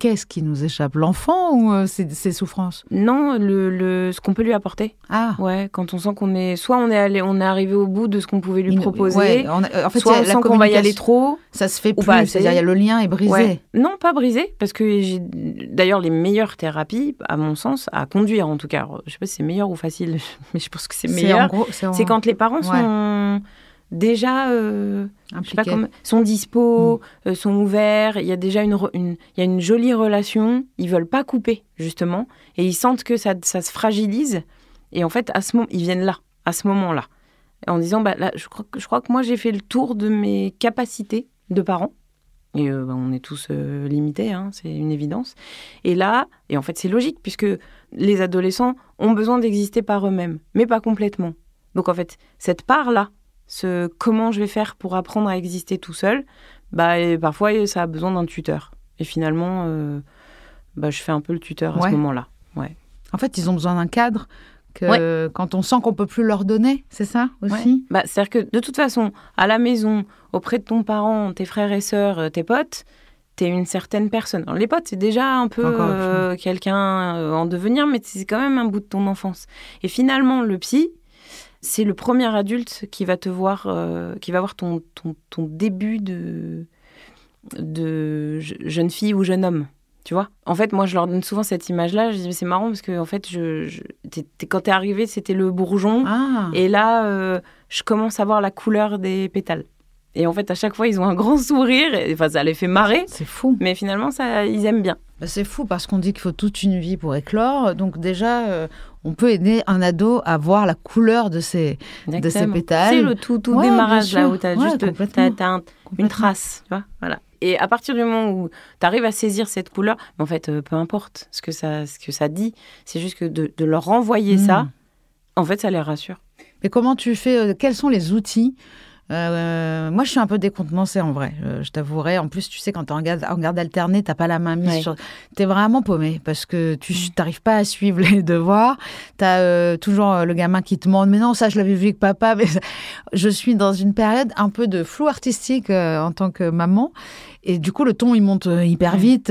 Qu'est-ce qui nous échappe? L'enfant ou ses souffrances? Non, ce qu'on peut lui apporter. Ah. Ouais, quand on sent qu'on est... Soit on est arrivé au bout de ce qu'on pouvait lui proposer, en fait, soit on sent qu'on va y aller trop. Ça se fait plus, c'est-à-dire le lien est brisé. Ouais. Non, pas brisé, parce que j'ai d'ailleurs les meilleures thérapies, à mon sens, à conduire en tout cas. Alors, je ne sais pas si c'est meilleur ou facile, mais je pense que c'est meilleur. C'est quand les parents déjà je sais pas comment, sont dispo, sont ouverts, il y a déjà il y a une jolie relation, ils veulent pas couper justement et ils sentent que ça se fragilise et en fait ils viennent là à ce moment-là en disant là je crois que moi j'ai fait le tour de mes capacités de parents et on est tous limités, hein, c'est une évidence et en fait c'est logique puisque les adolescents ont besoin d'exister par eux-mêmes mais pas complètement, donc en fait cette part-là, comment je vais faire pour apprendre à exister tout seul, et parfois ça a besoin d'un tuteur. Et finalement, je fais un peu le tuteur à ce moment-là. Ouais. En fait, ils ont besoin d'un cadre quand on sent qu'on ne peut plus leur donner, c'est ça aussi ? C'est-à-dire que de toute façon, à la maison, auprès de ton parent, tes frères et sœurs, tes potes, t'es une certaine personne. Alors, les potes, c'est déjà un peu quelqu'un en devenir, mais c'est quand même un bout de ton enfance. Et finalement, le psy, c'est le premier adulte qui va te voir, qui va voir ton début de jeune fille ou jeune homme, tu vois. En fait, moi, je leur donne souvent cette image-là. Je dis, mais c'est marrant parce que en fait, quand t'es arrivé, c'était le bourgeon. Ah. Et là, je commence à voir la couleur des pétales. Et en fait, à chaque fois, ils ont un grand sourire. Enfin, ça les fait marrer. C'est fou. Mais finalement, ils aiment bien. C'est fou parce qu'on dit qu'il faut toute une vie pour éclore. Donc déjà, on peut aider un ado à voir la couleur de ses pétales. C'est le tout démarrage, là, où tu as juste une trace. Tu vois, voilà. Et à partir du moment où tu arrives à saisir cette couleur, en fait, peu importe ce que ça dit, c'est juste que de leur renvoyer ça, en fait, ça les rassure. Mais comment tu fais quels sont les outils ? Moi, je suis un peu décontenancée en vrai, je t'avouerai. En plus, tu sais, quand t'es en garde alternée, t'as pas la main mise sur... T'es vraiment paumée parce que tu n'arrives pas à suivre les devoirs. T'as toujours le gamin qui te demande « Mais non, ça, je l'avais vu avec papa. » Mais je suis dans une période un peu de flou artistique en tant que maman. Et du coup, le ton, il monte hyper vite,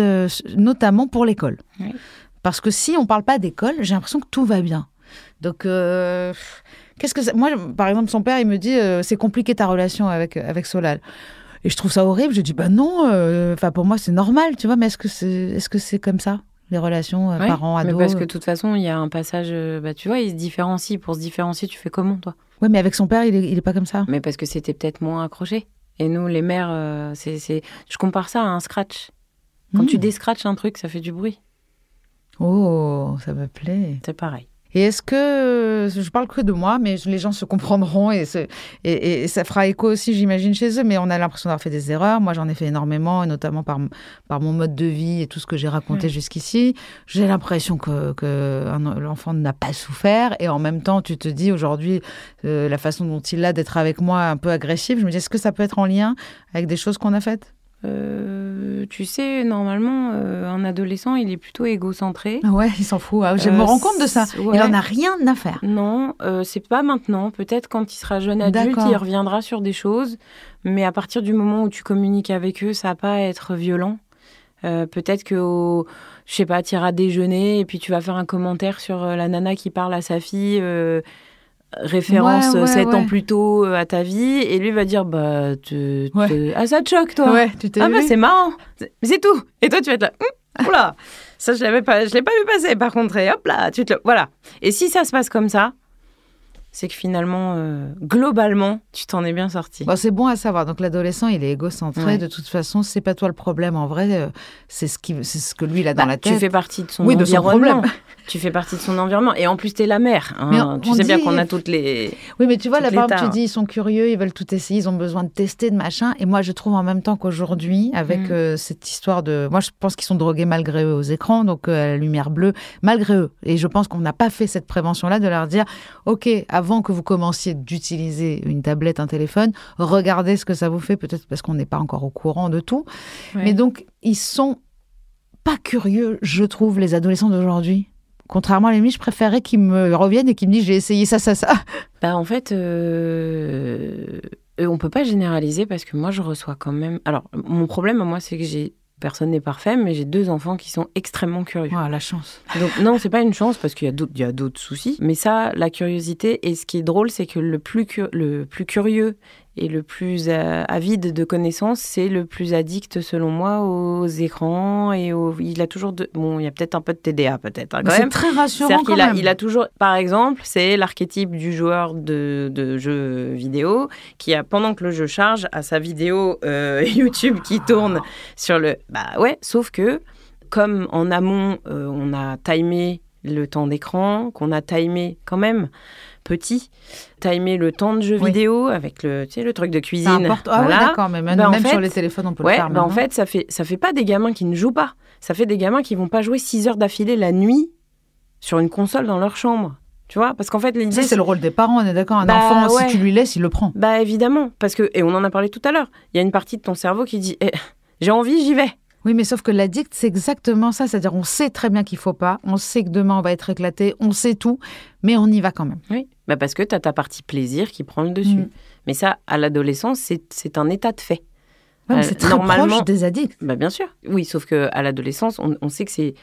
notamment pour l'école. Oui. Parce que si on parle pas d'école, j'ai l'impression que tout va bien. Donc... Moi, par exemple, son père, il me dit c'est compliqué ta relation avec Solal. Et je trouve ça horrible. Je dis non. Pour moi, c'est normal, tu vois. Mais est-ce que c'est comme ça, les relations parents ados? Mais parce que de toute façon, il y a un passage. Tu vois, ils se différencient. Pour se différencier, tu fais comment, toi? Oui, mais avec son père, il est pas comme ça. Mais parce que c'était peut-être moins accroché. Et nous, les mères, je compare ça à un scratch. Quand tu déscratches un truc, ça fait du bruit. Oh, ça me plaît. C'est pareil. Et est-ce que, je parle que de moi, mais les gens se comprendront et ça fera écho aussi, j'imagine, chez eux, mais on a l'impression d'avoir fait des erreurs. Moi, j'en ai fait énormément, et notamment par mon mode de vie et tout ce que j'ai raconté jusqu'ici. J'ai l'impression que l'enfant n'a pas souffert, et en même temps, tu te dis aujourd'hui, la façon dont il a d'être avec moi un peu agressive, je me dis, est-ce que ça peut être en lien avec des choses qu'on a faites ? Tu sais, normalement, un adolescent, il est plutôt égocentré. Ouais, il s'en fout. Je me rends compte de ça. Ouais. Il en a rien à faire. Non, c'est pas maintenant. Peut-être quand il sera jeune adulte, il reviendra sur des choses. Mais à partir du moment où tu communiques avec eux, ça va pas être violent. Peut-être que, je sais pas, tu iras déjeuner et puis tu vas faire un commentaire sur la nana qui parle à sa fille... référence 7 ans plus tôt à ta vie, et lui va dire ça te choque, toi. Ouais, tu t'es vu. C'est marrant, mais c'est tout. Et toi tu vas être là, oula, ça je l'ai pas vu passer par contre, et hop là, voilà. Et si ça se passe comme ça, c'est que finalement, globalement, tu t'en es bien sorti. C'est bon à savoir. Donc l'adolescent, il est égocentré. Ouais. De toute façon, c'est pas toi le problème. En vrai, c'est ce que lui il a dans la tête. Tu fais partie de son environnement. De son problème. Tu fais partie de son environnement. Et en plus, t'es la mère. Hein. Tu sais bien qu'on a toutes les... Oui, mais tu vois, là, par exemple, tu dis, ils sont curieux, ils veulent tout essayer, ils ont besoin de tester, de machin. Et moi, je trouve en même temps qu'aujourd'hui, avec cette histoire de... Moi, je pense qu'ils sont drogués malgré eux aux écrans, donc à la lumière bleue, malgré eux. Et je pense qu'on n'a pas fait cette prévention-là de leur dire, OK, avant que vous commenciez d'utiliser une tablette, un téléphone, regardez ce que ça vous fait, peut-être parce qu'on n'est pas encore au courant de tout. Ouais. Mais donc, ils sont pas curieux, je trouve, les adolescents d'aujourd'hui. Contrairement à l'ennemi, je préférais qu'ils me reviennent et qu'ils me disent j'ai essayé ça. En fait, on peut pas généraliser parce que moi, je reçois quand même... Alors, mon problème, moi, c'est que personne n'est parfait, mais j'ai 2 enfants qui sont extrêmement curieux. Ah, la chance. Donc, non, c'est pas une chance parce qu'il y a d'autres soucis. Mais ça, la curiosité, et ce qui est drôle, c'est que le plus curieux et le plus avide de connaissances, c'est le plus addict, selon moi, aux écrans. Il a toujours... Bon, il y a peut-être un peu de TDA, peut-être, quand même. C'est très rassurant, quand même. Il a toujours... Par exemple, c'est l'archétype du joueur de jeux vidéo qui, pendant que le jeu charge, a sa vidéo YouTube qui tourne sur le... Bah ouais, sauf que, comme en amont, on a timé le temps d'écran, qu'on a timé quand même petit, timer le temps de jeu vidéo avec le truc de cuisine. Ah oui, d'accord, mais même en fait, sur les téléphones, on peut le faire maintenant. En fait, ça fait pas des gamins qui ne jouent pas. Ça fait des gamins qui vont pas jouer 6 heures d'affilée la nuit sur une console dans leur chambre. Tu vois, parce qu'en fait, l'idée, c'est le rôle des parents, on est d'accord. Un enfant, si tu lui laisses, il le prend. Bah évidemment, parce que, et on en a parlé tout à l'heure, il y a une partie de ton cerveau qui dit j'ai envie, j'y vais. Oui, mais sauf que l'addict, c'est exactement ça. C'est-à-dire, on sait très bien qu'il ne faut pas. On sait que demain, on va être éclaté. On sait tout. Mais on y va quand même. Oui, parce que tu as ta partie plaisir qui prend le dessus. Mais ça, à l'adolescence, c'est un état de fait. Ouais, c'est très proche des addicts. Bien sûr. Oui, sauf qu'à l'adolescence, on sait que c'est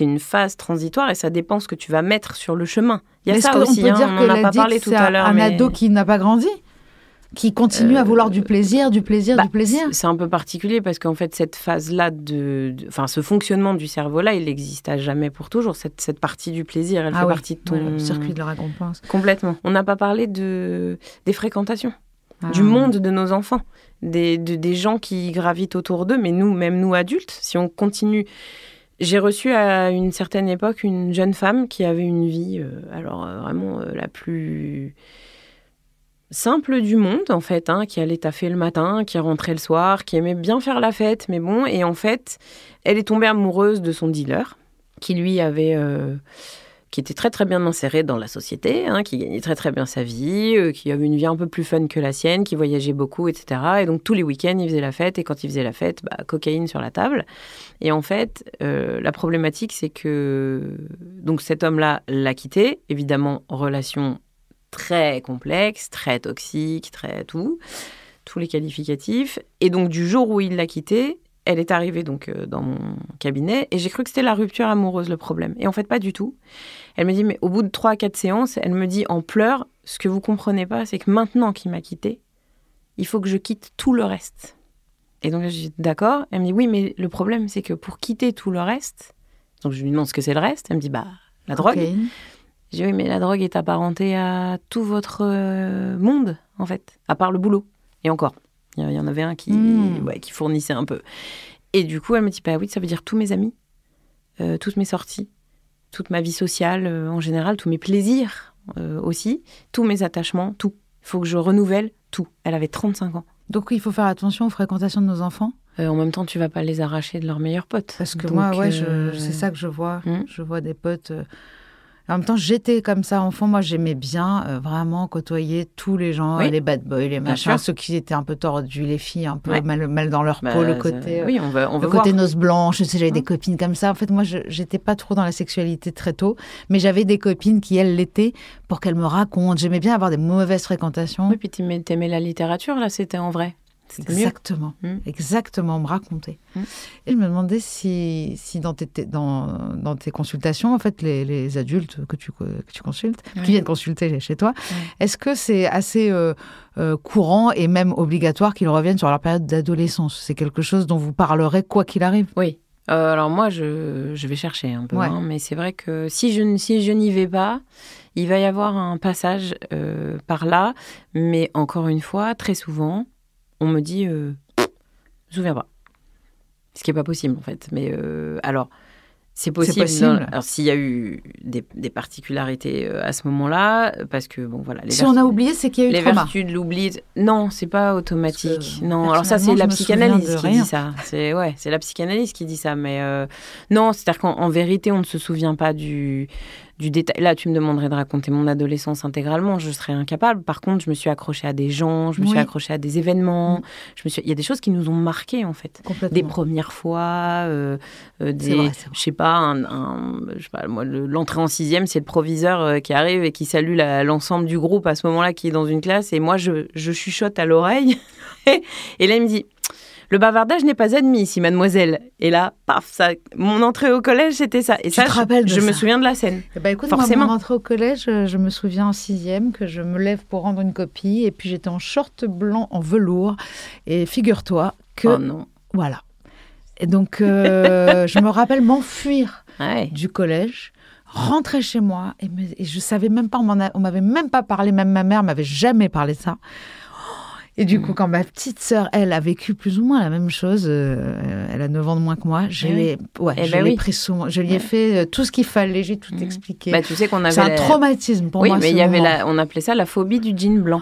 une phase transitoire et ça dépend ce que tu vas mettre sur le chemin. Il y a ça aussi. On peut dire que n'en a pas parlé tout à l'heure. Un ado qui n'a pas grandi, qui continue à vouloir du plaisir. C'est un peu particulier parce qu'en fait, cette phase-là, ce fonctionnement du cerveau-là, il n'existe à jamais pour toujours. Cette partie du plaisir, elle fait partie de ton... le circuit de la récompense. Complètement. On n'a pas parlé des fréquentations, du monde de nos enfants, des gens qui gravitent autour d'eux, mais même nous adultes, si on continue... J'ai reçu à une certaine époque une jeune femme qui avait une vie, vraiment la plus... simple du monde, en fait, qui allait taffer le matin, qui rentrait le soir, qui aimait bien faire la fête, mais bon, et en fait, elle est tombée amoureuse de son dealer, qui lui qui était très très bien inséré dans la société, qui gagnait très très bien sa vie, qui avait une vie un peu plus fun que la sienne, qui voyageait beaucoup, etc. Et donc tous les week-ends, il faisait la fête, et quand il faisait la fête, cocaïne sur la table. Et en fait, la problématique, c'est que donc cet homme-là l'a quitté, évidemment, relation très complexe, très toxique, tous les qualificatifs. Et donc, du jour où il l'a quittée, elle est arrivée donc dans mon cabinet et j'ai cru que c'était la rupture amoureuse le problème. Et en fait, pas du tout. Elle me dit, mais au bout de 3 à 4 séances, elle me dit en pleurs, ce que vous comprenez pas, c'est que maintenant qu'il m'a quittée, il faut que je quitte tout le reste. Et donc, je dis, d'accord. Elle me dit, oui, mais le problème, c'est que pour quitter tout le reste, donc je lui demande ce que c'est le reste. Elle me dit, la drogue. Je dis, oui, mais la drogue est apparentée à tout votre monde, en fait, à part le boulot. Et encore, il y en avait un qui fournissait un peu. Et du coup, elle me dit, oui, ça veut dire tous mes amis, toutes mes sorties, toute ma vie sociale en général, tous mes plaisirs aussi, tous mes attachements, tout. Il faut que je renouvelle tout. Elle avait 35 ans. Donc, il faut faire attention aux fréquentations de nos enfants. En même temps, tu vas pas les arracher de leurs meilleurs potes. Parce que moi, c'est ça que je vois. Je vois des potes... En même temps, j'étais comme ça enfant. Moi, j'aimais bien vraiment côtoyer tous les gens, les bad boys, les machins, ceux qui étaient un peu tordus, les filles un peu mal dans leur peau, le côté, on veut côté noces blanches. Je sais, j'avais des copines comme ça. En fait, moi, j'étais pas trop dans la sexualité très tôt, mais j'avais des copines qui, elles, l'étaient pour qu'elles me racontent. J'aimais bien avoir des mauvaises fréquentations. Oui, puis t'aimais la littérature, là, c'était en vrai. Exactement, exactement, me raconter. Et je me demandais si dans tes consultations, en fait, les adultes que tu consultes, qui viennent consulter chez toi, est-ce que c'est assez courant et même obligatoire qu'ils reviennent sur leur période d'adolescence? C'est quelque chose dont vous parlerez quoi qu'il arrive? Oui. Alors moi, je vais chercher un peu, mais c'est vrai que si je n'y vais pas, il va y avoir un passage par là, mais encore une fois, très souvent, on me dit, je me souviens pas. Ce qui n'est pas possible, en fait. Mais alors, c'est possible. Alors, s'il y a eu des particularités à ce moment-là, parce que, bon, voilà. Si on a oublié, c'est qu'il y a eu les trauma. Vertus de l'oubli. Non, c'est pas automatique. Non, alors ça, c'est la psychanalyse qui dit ça. C'est la psychanalyse qui dit ça. Mais non, c'est-à-dire qu'en vérité, on ne se souvient pas du détail. Là, tu me demanderais de raconter mon adolescence intégralement, je serais incapable. Par contre, je me suis accrochée à des gens, je me suis accrochée à des événements. Il y a des choses qui nous ont marquées, en fait. Des premières fois, je sais pas, moi, l'entrée en 6e, c'est le proviseur qui arrive et qui salue l'ensemble du groupe à ce moment-là qui est dans une classe. Et moi, je chuchote à l'oreille. Et là, il me dit... Le bavardage n'est pas admis ici, mademoiselle. Et là, paf, ça, mon entrée au collège, c'était ça. Et tu te rappelles de je ça? me souviens de la scène. Écoute, forcément. Moi, mon entrée au collège, je me souviens en 6e que je me lève pour rendre une copie et puis j'étais en short blanc en velours. Et figure-toi que... Oh non. Voilà. Et donc, je me rappelle m'enfuir du collège, rentrer chez moi et je savais même pas, on m'avait même pas parlé, même ma mère m'avait jamais parlé de ça. Et du coup, quand ma petite sœur, elle, a vécu plus ou moins la même chose, elle a 9 ans de moins que moi, je l'ai pris sous moi, je lui ai fait tout ce qu'il fallait, j'ai tout expliqué. Bah, tu sais qu'on avait c'est un traumatisme pour moi. Oui, mais il y avait on appelait ça la phobie du jean blanc.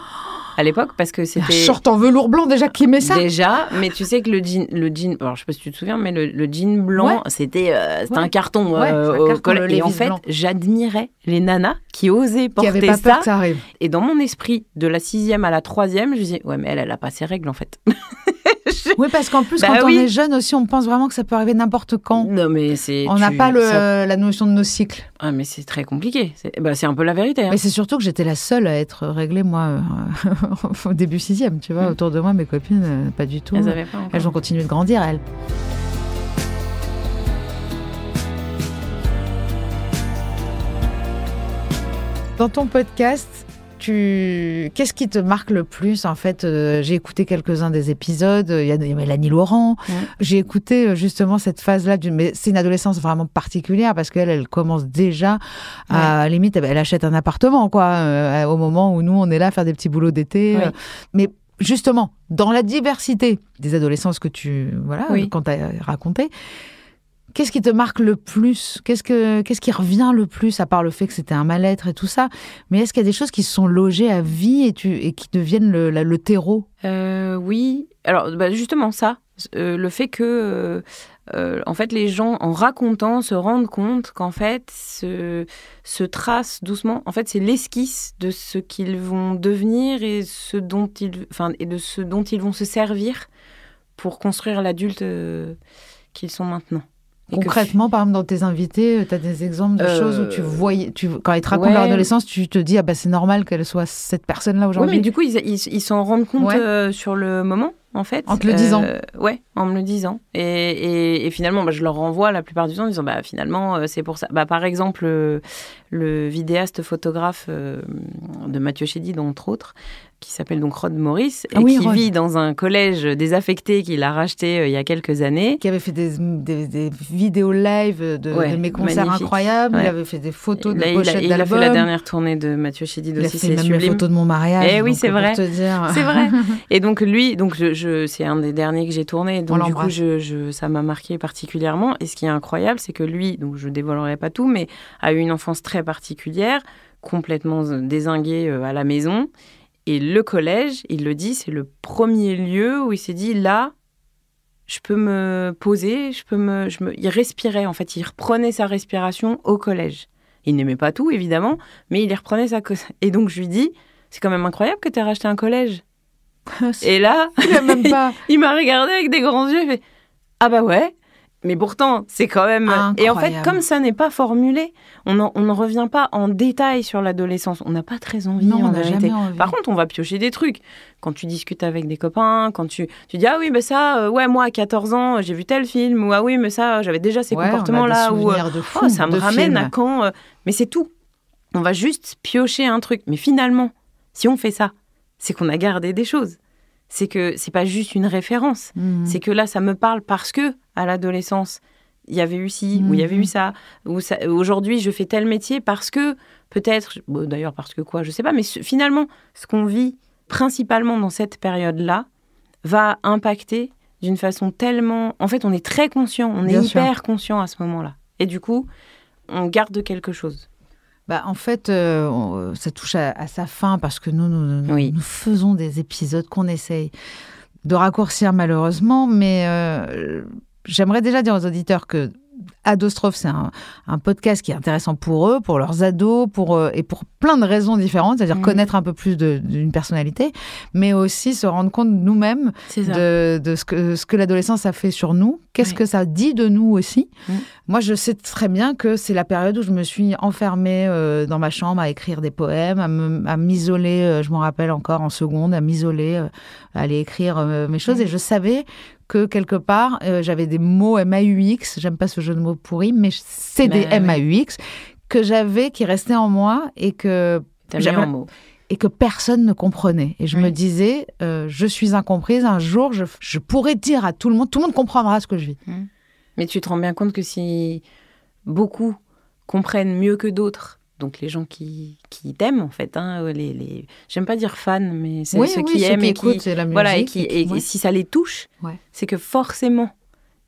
À l'époque, parce que c'était... Un short en velours blanc, déjà, qui met ça? Déjà, mais tu sais que le jean... Alors, je sais pas si tu te souviens, mais le jean blanc, c'était un carton au collège. Et en fait, j'admirais les nanas qui osaient porter ça. Qui n'avaient pas peur que ça arrive. Et dans mon esprit, de la 6e à la 3e, je disais, ouais, mais elle a pas ses règles, en fait. Oui, parce qu'en plus, quand on est jeune aussi, on pense vraiment que ça peut arriver n'importe quand. Non, mais on n'a pas la notion de nos cycles. Ah, mais c'est très compliqué. C'est un peu la vérité. Hein. Mais c'est surtout que j'étais la seule à être réglée, moi, au début 6e, tu vois. Autour de moi, mes copines, pas du tout. Elles ont continué de grandir, elles. Dans ton podcast, qu'est-ce qui te marque le plus? En fait, j'ai écouté quelques-uns des épisodes. Il y a Mélanie Laurent. J'ai écouté justement cette phase-là. Mais c'est une adolescence vraiment particulière parce qu'elle, elle commence déjà à la limite, elle achète un appartement, quoi, au moment où nous, on est là à faire des petits boulots d'été. Mais justement, dans la diversité des adolescences que quand tu as raconté, qu'est-ce qui te marque le plus? Qu'est-ce qui revient le plus, à part le fait que c'était un mal-être et tout ça? Mais est-ce qu'il y a des choses qui se sont logées à vie et qui deviennent le terreau? Oui. Alors, justement, ça. Le fait que, en fait, les gens, en racontant, se rendent compte qu'en fait, se tracent doucement. En fait, c'est l'esquisse de ce qu'ils vont devenir et de ce dont ils vont se servir pour construire l'adulte qu'ils sont maintenant. Concrètement, par exemple, dans tes invités, tu as des exemples de choses où tu voyais, quand ils te racontent leur adolescence, tu te dis, c'est normal qu'elle soit cette personne-là aujourd'hui. Oui, mais du coup, ils s'en rendent compte sur le moment, en fait. En te le disant. Oui, en me le disant. Et finalement, je leur renvoie la plupart du temps en disant, finalement, c'est pour ça. Par exemple, le vidéaste photographe de Mathieu Chédid, entre autres, qui s'appelle donc Rod Morris, et qui vit dans un collège désaffecté qu'il a racheté il y a quelques années. Qui avait fait des vidéos live de mes concerts incroyables. Ouais. Il avait fait des photos de pochettes d'albums. Il a fait la dernière tournée de Mathieu Chédid aussi, c'est sublime. Il a fait même les photos de mon mariage. Oui, c'est vrai. Pour te dire. C'est vrai. Et donc lui, c'est un des derniers que j'ai tourné. Donc du coup, ça m'a marqué particulièrement. Et ce qui est incroyable, c'est que lui, donc je dévoilerai pas tout, mais a eu une enfance très particulière, complètement dézinguée à la maison. Et le collège, il le dit, c'est le premier lieu où il s'est dit, là, je peux me poser, il respirait, en fait, il reprenait sa respiration au collège. Il n'aimait pas tout, évidemment, mais il y reprenait sa... Et donc, je lui dis, c'est quand même incroyable que tu aies racheté un collège. Et là, il m'a regardé avec des grands yeux, il fait, ah bah ouais. Mais pourtant, c'est quand même... Incroyable. Et en fait, comme ça n'est pas formulé, on ne revient pas en détail sur l'adolescence. On n'a pas très envie, en vérité. Par contre, on va piocher des trucs. Quand tu discutes avec des copains, quand tu dis « Ah oui, mais ça, moi, à 14 ans, j'ai vu tel film. » Ou « Ah oui, mais ça, j'avais déjà ces comportements-là. » Ou « ça me ramène à quand... » Mais c'est tout. On va juste piocher un truc. Mais finalement, si on fait ça, c'est qu'on a gardé des choses. C'est que c'est pas juste une référence. C'est que là, ça me parle parce que à l'adolescence, il y avait eu ci, ou il y avait eu ça, ou ça, aujourd'hui, je fais tel métier parce que, peut-être, d'ailleurs parce que quoi, je sais pas, mais finalement, ce qu'on vit principalement dans cette période-là va impacter d'une façon tellement... En fait, on est très conscient, on est hyper conscient à ce moment-là. Et du coup, on garde quelque chose. En fait, ça touche à sa fin parce que nous faisons des épisodes qu'on essaye de raccourcir malheureusement, mais j'aimerais déjà dire aux auditeurs que Adostrophe, c'est un podcast qui est intéressant pour eux, pour leurs ados, et pour plein de raisons différentes, c'est-à-dire connaître un peu plus d'une personnalité, mais aussi se rendre compte nous-mêmes de ce que l'adolescence a fait sur nous, qu'est-ce que ça dit de nous aussi. Moi, je sais très bien que c'est la période où je me suis enfermée dans ma chambre à écrire des poèmes, à m'isoler, je m'en rappelle encore en seconde, à m'isoler, à aller écrire mes choses, et je savais que quelque part, j'avais des mots MAUX, j'aime pas ce jeu de mots pourri, mais c'est des MAUX que j'avais, qui restaient en moi et que j'avais en mots. Et que personne ne comprenait. Et je me disais, je suis incomprise, un jour, je pourrais dire à tout le monde comprendra ce que je vis. Mais tu te rends bien compte que si beaucoup comprennent mieux que d'autres, donc les gens qui t'aiment en fait, j'aime pas dire fans, mais c'est ceux qui aiment et écoutent, c'est la musique, voilà, et si ça les touche, c'est que forcément,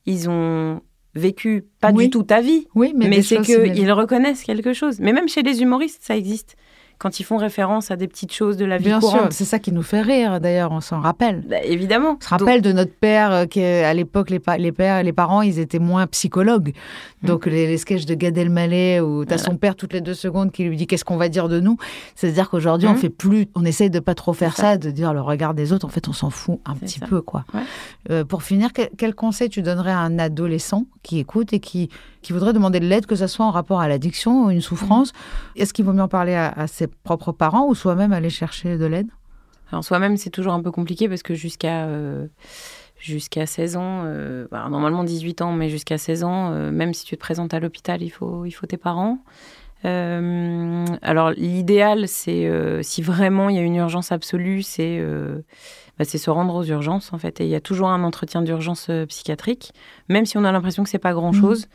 ils ont vécu pas du tout ta vie, mais c'est qu'ils reconnaissent quelque chose. Mais même chez les humoristes, ça existe. Quand ils font référence à des petites choses de la vie courante. Bien sûr, c'est ça qui nous fait rire, d'ailleurs, on s'en rappelle. Évidemment. On se rappelle de notre père, qu'à l'époque, les parents, ils étaient moins psychologues. Donc, les sketchs de Gad Elmaleh, où tu as son père toutes les 2 secondes qui lui dit « Qu'est-ce qu'on va dire de nous ?» C'est-à-dire qu'aujourd'hui, on fait plus, on essaye de pas trop faire ça, de dire le regard des autres. En fait, on s'en fout un petit peu, quoi. Ouais. Pour finir, quel conseil tu donnerais à un adolescent qui écoute et qui voudrait demander de l'aide, que ce soit en rapport à l'addiction ou une souffrance? Est-ce qu'il vaut mieux en parler à ses propres parents ou soi-même aller chercher de l'aide? Alors soi-même, c'est toujours un peu compliqué parce que jusqu'à 16 ans, normalement 18 ans, mais jusqu'à 16 ans, même si tu te présentes à l'hôpital, il faut tes parents. Alors l'idéal, c'est si vraiment il y a une urgence absolue, c'est se rendre aux urgences en fait. Et il y a toujours un entretien d'urgence psychiatrique, même si on a l'impression que c'est pas grand-chose.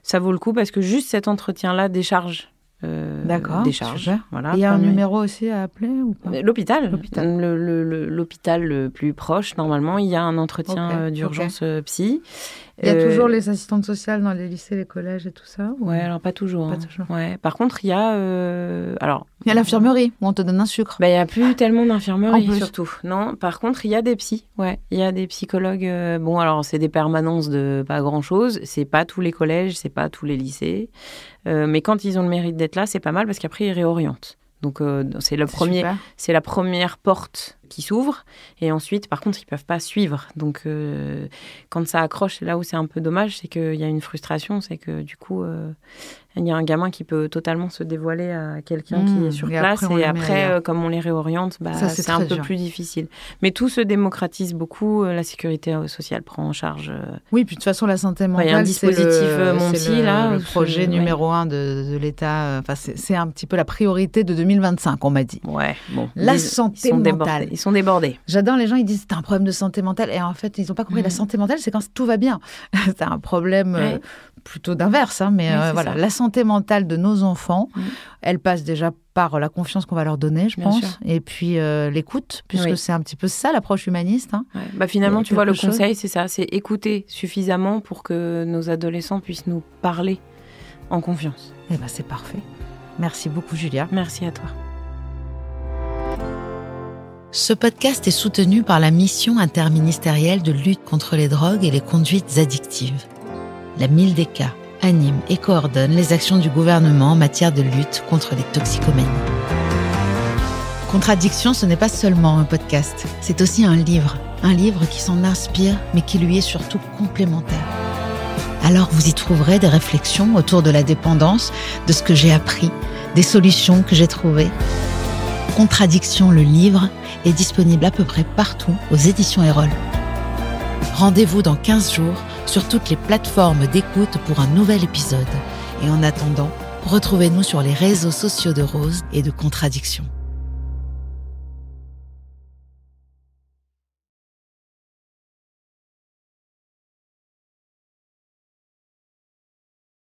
Ça vaut le coup parce que juste cet entretien-là décharge. D'accord. Décharge. Voilà, il y a un numéro aussi à appeler ou pas? L'hôpital. L'hôpital le plus proche, normalement, il y a un entretien d'urgence psy. Il y a toujours les assistantes sociales dans les lycées, les collèges et tout ça? Ou... Ouais, alors pas toujours. Pas toujours. Ouais. Par contre, il y a... il y a l'infirmerie, où on te donne un sucre. Il n'y a plus tellement d'infirmerie, surtout. Non, par contre, il y a des psys. Ouais, il y a des psychologues. Alors, c'est des permanences de pas grand-chose. C'est pas tous les collèges, c'est pas tous les lycées. Mais quand ils ont le mérite d'être là, c'est pas mal parce qu'après, ils réorientent. Donc, c'est la première porte qui s'ouvre. Et ensuite, par contre, ils ne peuvent pas suivre. Donc, quand ça accroche, c'est là où c'est un peu dommage, c'est qu'il y a une frustration. C'est que, du coup, il y a un gamin qui peut totalement se dévoiler à quelqu'un qui est sur place. Et après, comme on les réoriente, c'est un peu plus difficile. Mais tout se démocratise beaucoup. La sécurité sociale prend en charge... Oui, puis de toute façon, la santé mentale, il y a un dispositif le projet numéro 1 de l'État. C'est un petit peu la priorité de 2025, on m'a dit. Ouais, bon. La santé mentale. Ils sont débordés. J'adore les gens, ils disent c'est un problème de santé mentale. Et en fait, ils n'ont pas compris. La santé mentale, c'est quand tout va bien. C'est un problème plutôt d'inverse. Mais voilà, la santé mentale de nos enfants, elle passe déjà par la confiance qu'on va leur donner, je pense. Sûr. Et puis l'écoute, puisque c'est un petit peu ça, l'approche humaniste. Finalement, tu vois, le conseil, c'est ça. C'est écouter suffisamment pour que nos adolescents puissent nous parler en confiance. C'est parfait. Merci beaucoup, Julia. Merci à toi. Ce podcast est soutenu par la mission interministérielle de lutte contre les drogues et les conduites addictives. La Mildeka anime et coordonne les actions du gouvernement en matière de lutte contre les toxicomanies. Contradiction, ce n'est pas seulement un podcast, c'est aussi un livre qui s'en inspire, mais qui lui est surtout complémentaire. Alors vous y trouverez des réflexions autour de la dépendance, de ce que j'ai appris, des solutions que j'ai trouvées. Contradiction, le livre, est disponible à peu près partout aux éditions Erol. Rendez-vous dans 15 jours sur toutes les plateformes d'écoute pour un nouvel épisode. Et en attendant, retrouvez-nous sur les réseaux sociaux de Rose et de Contradiction.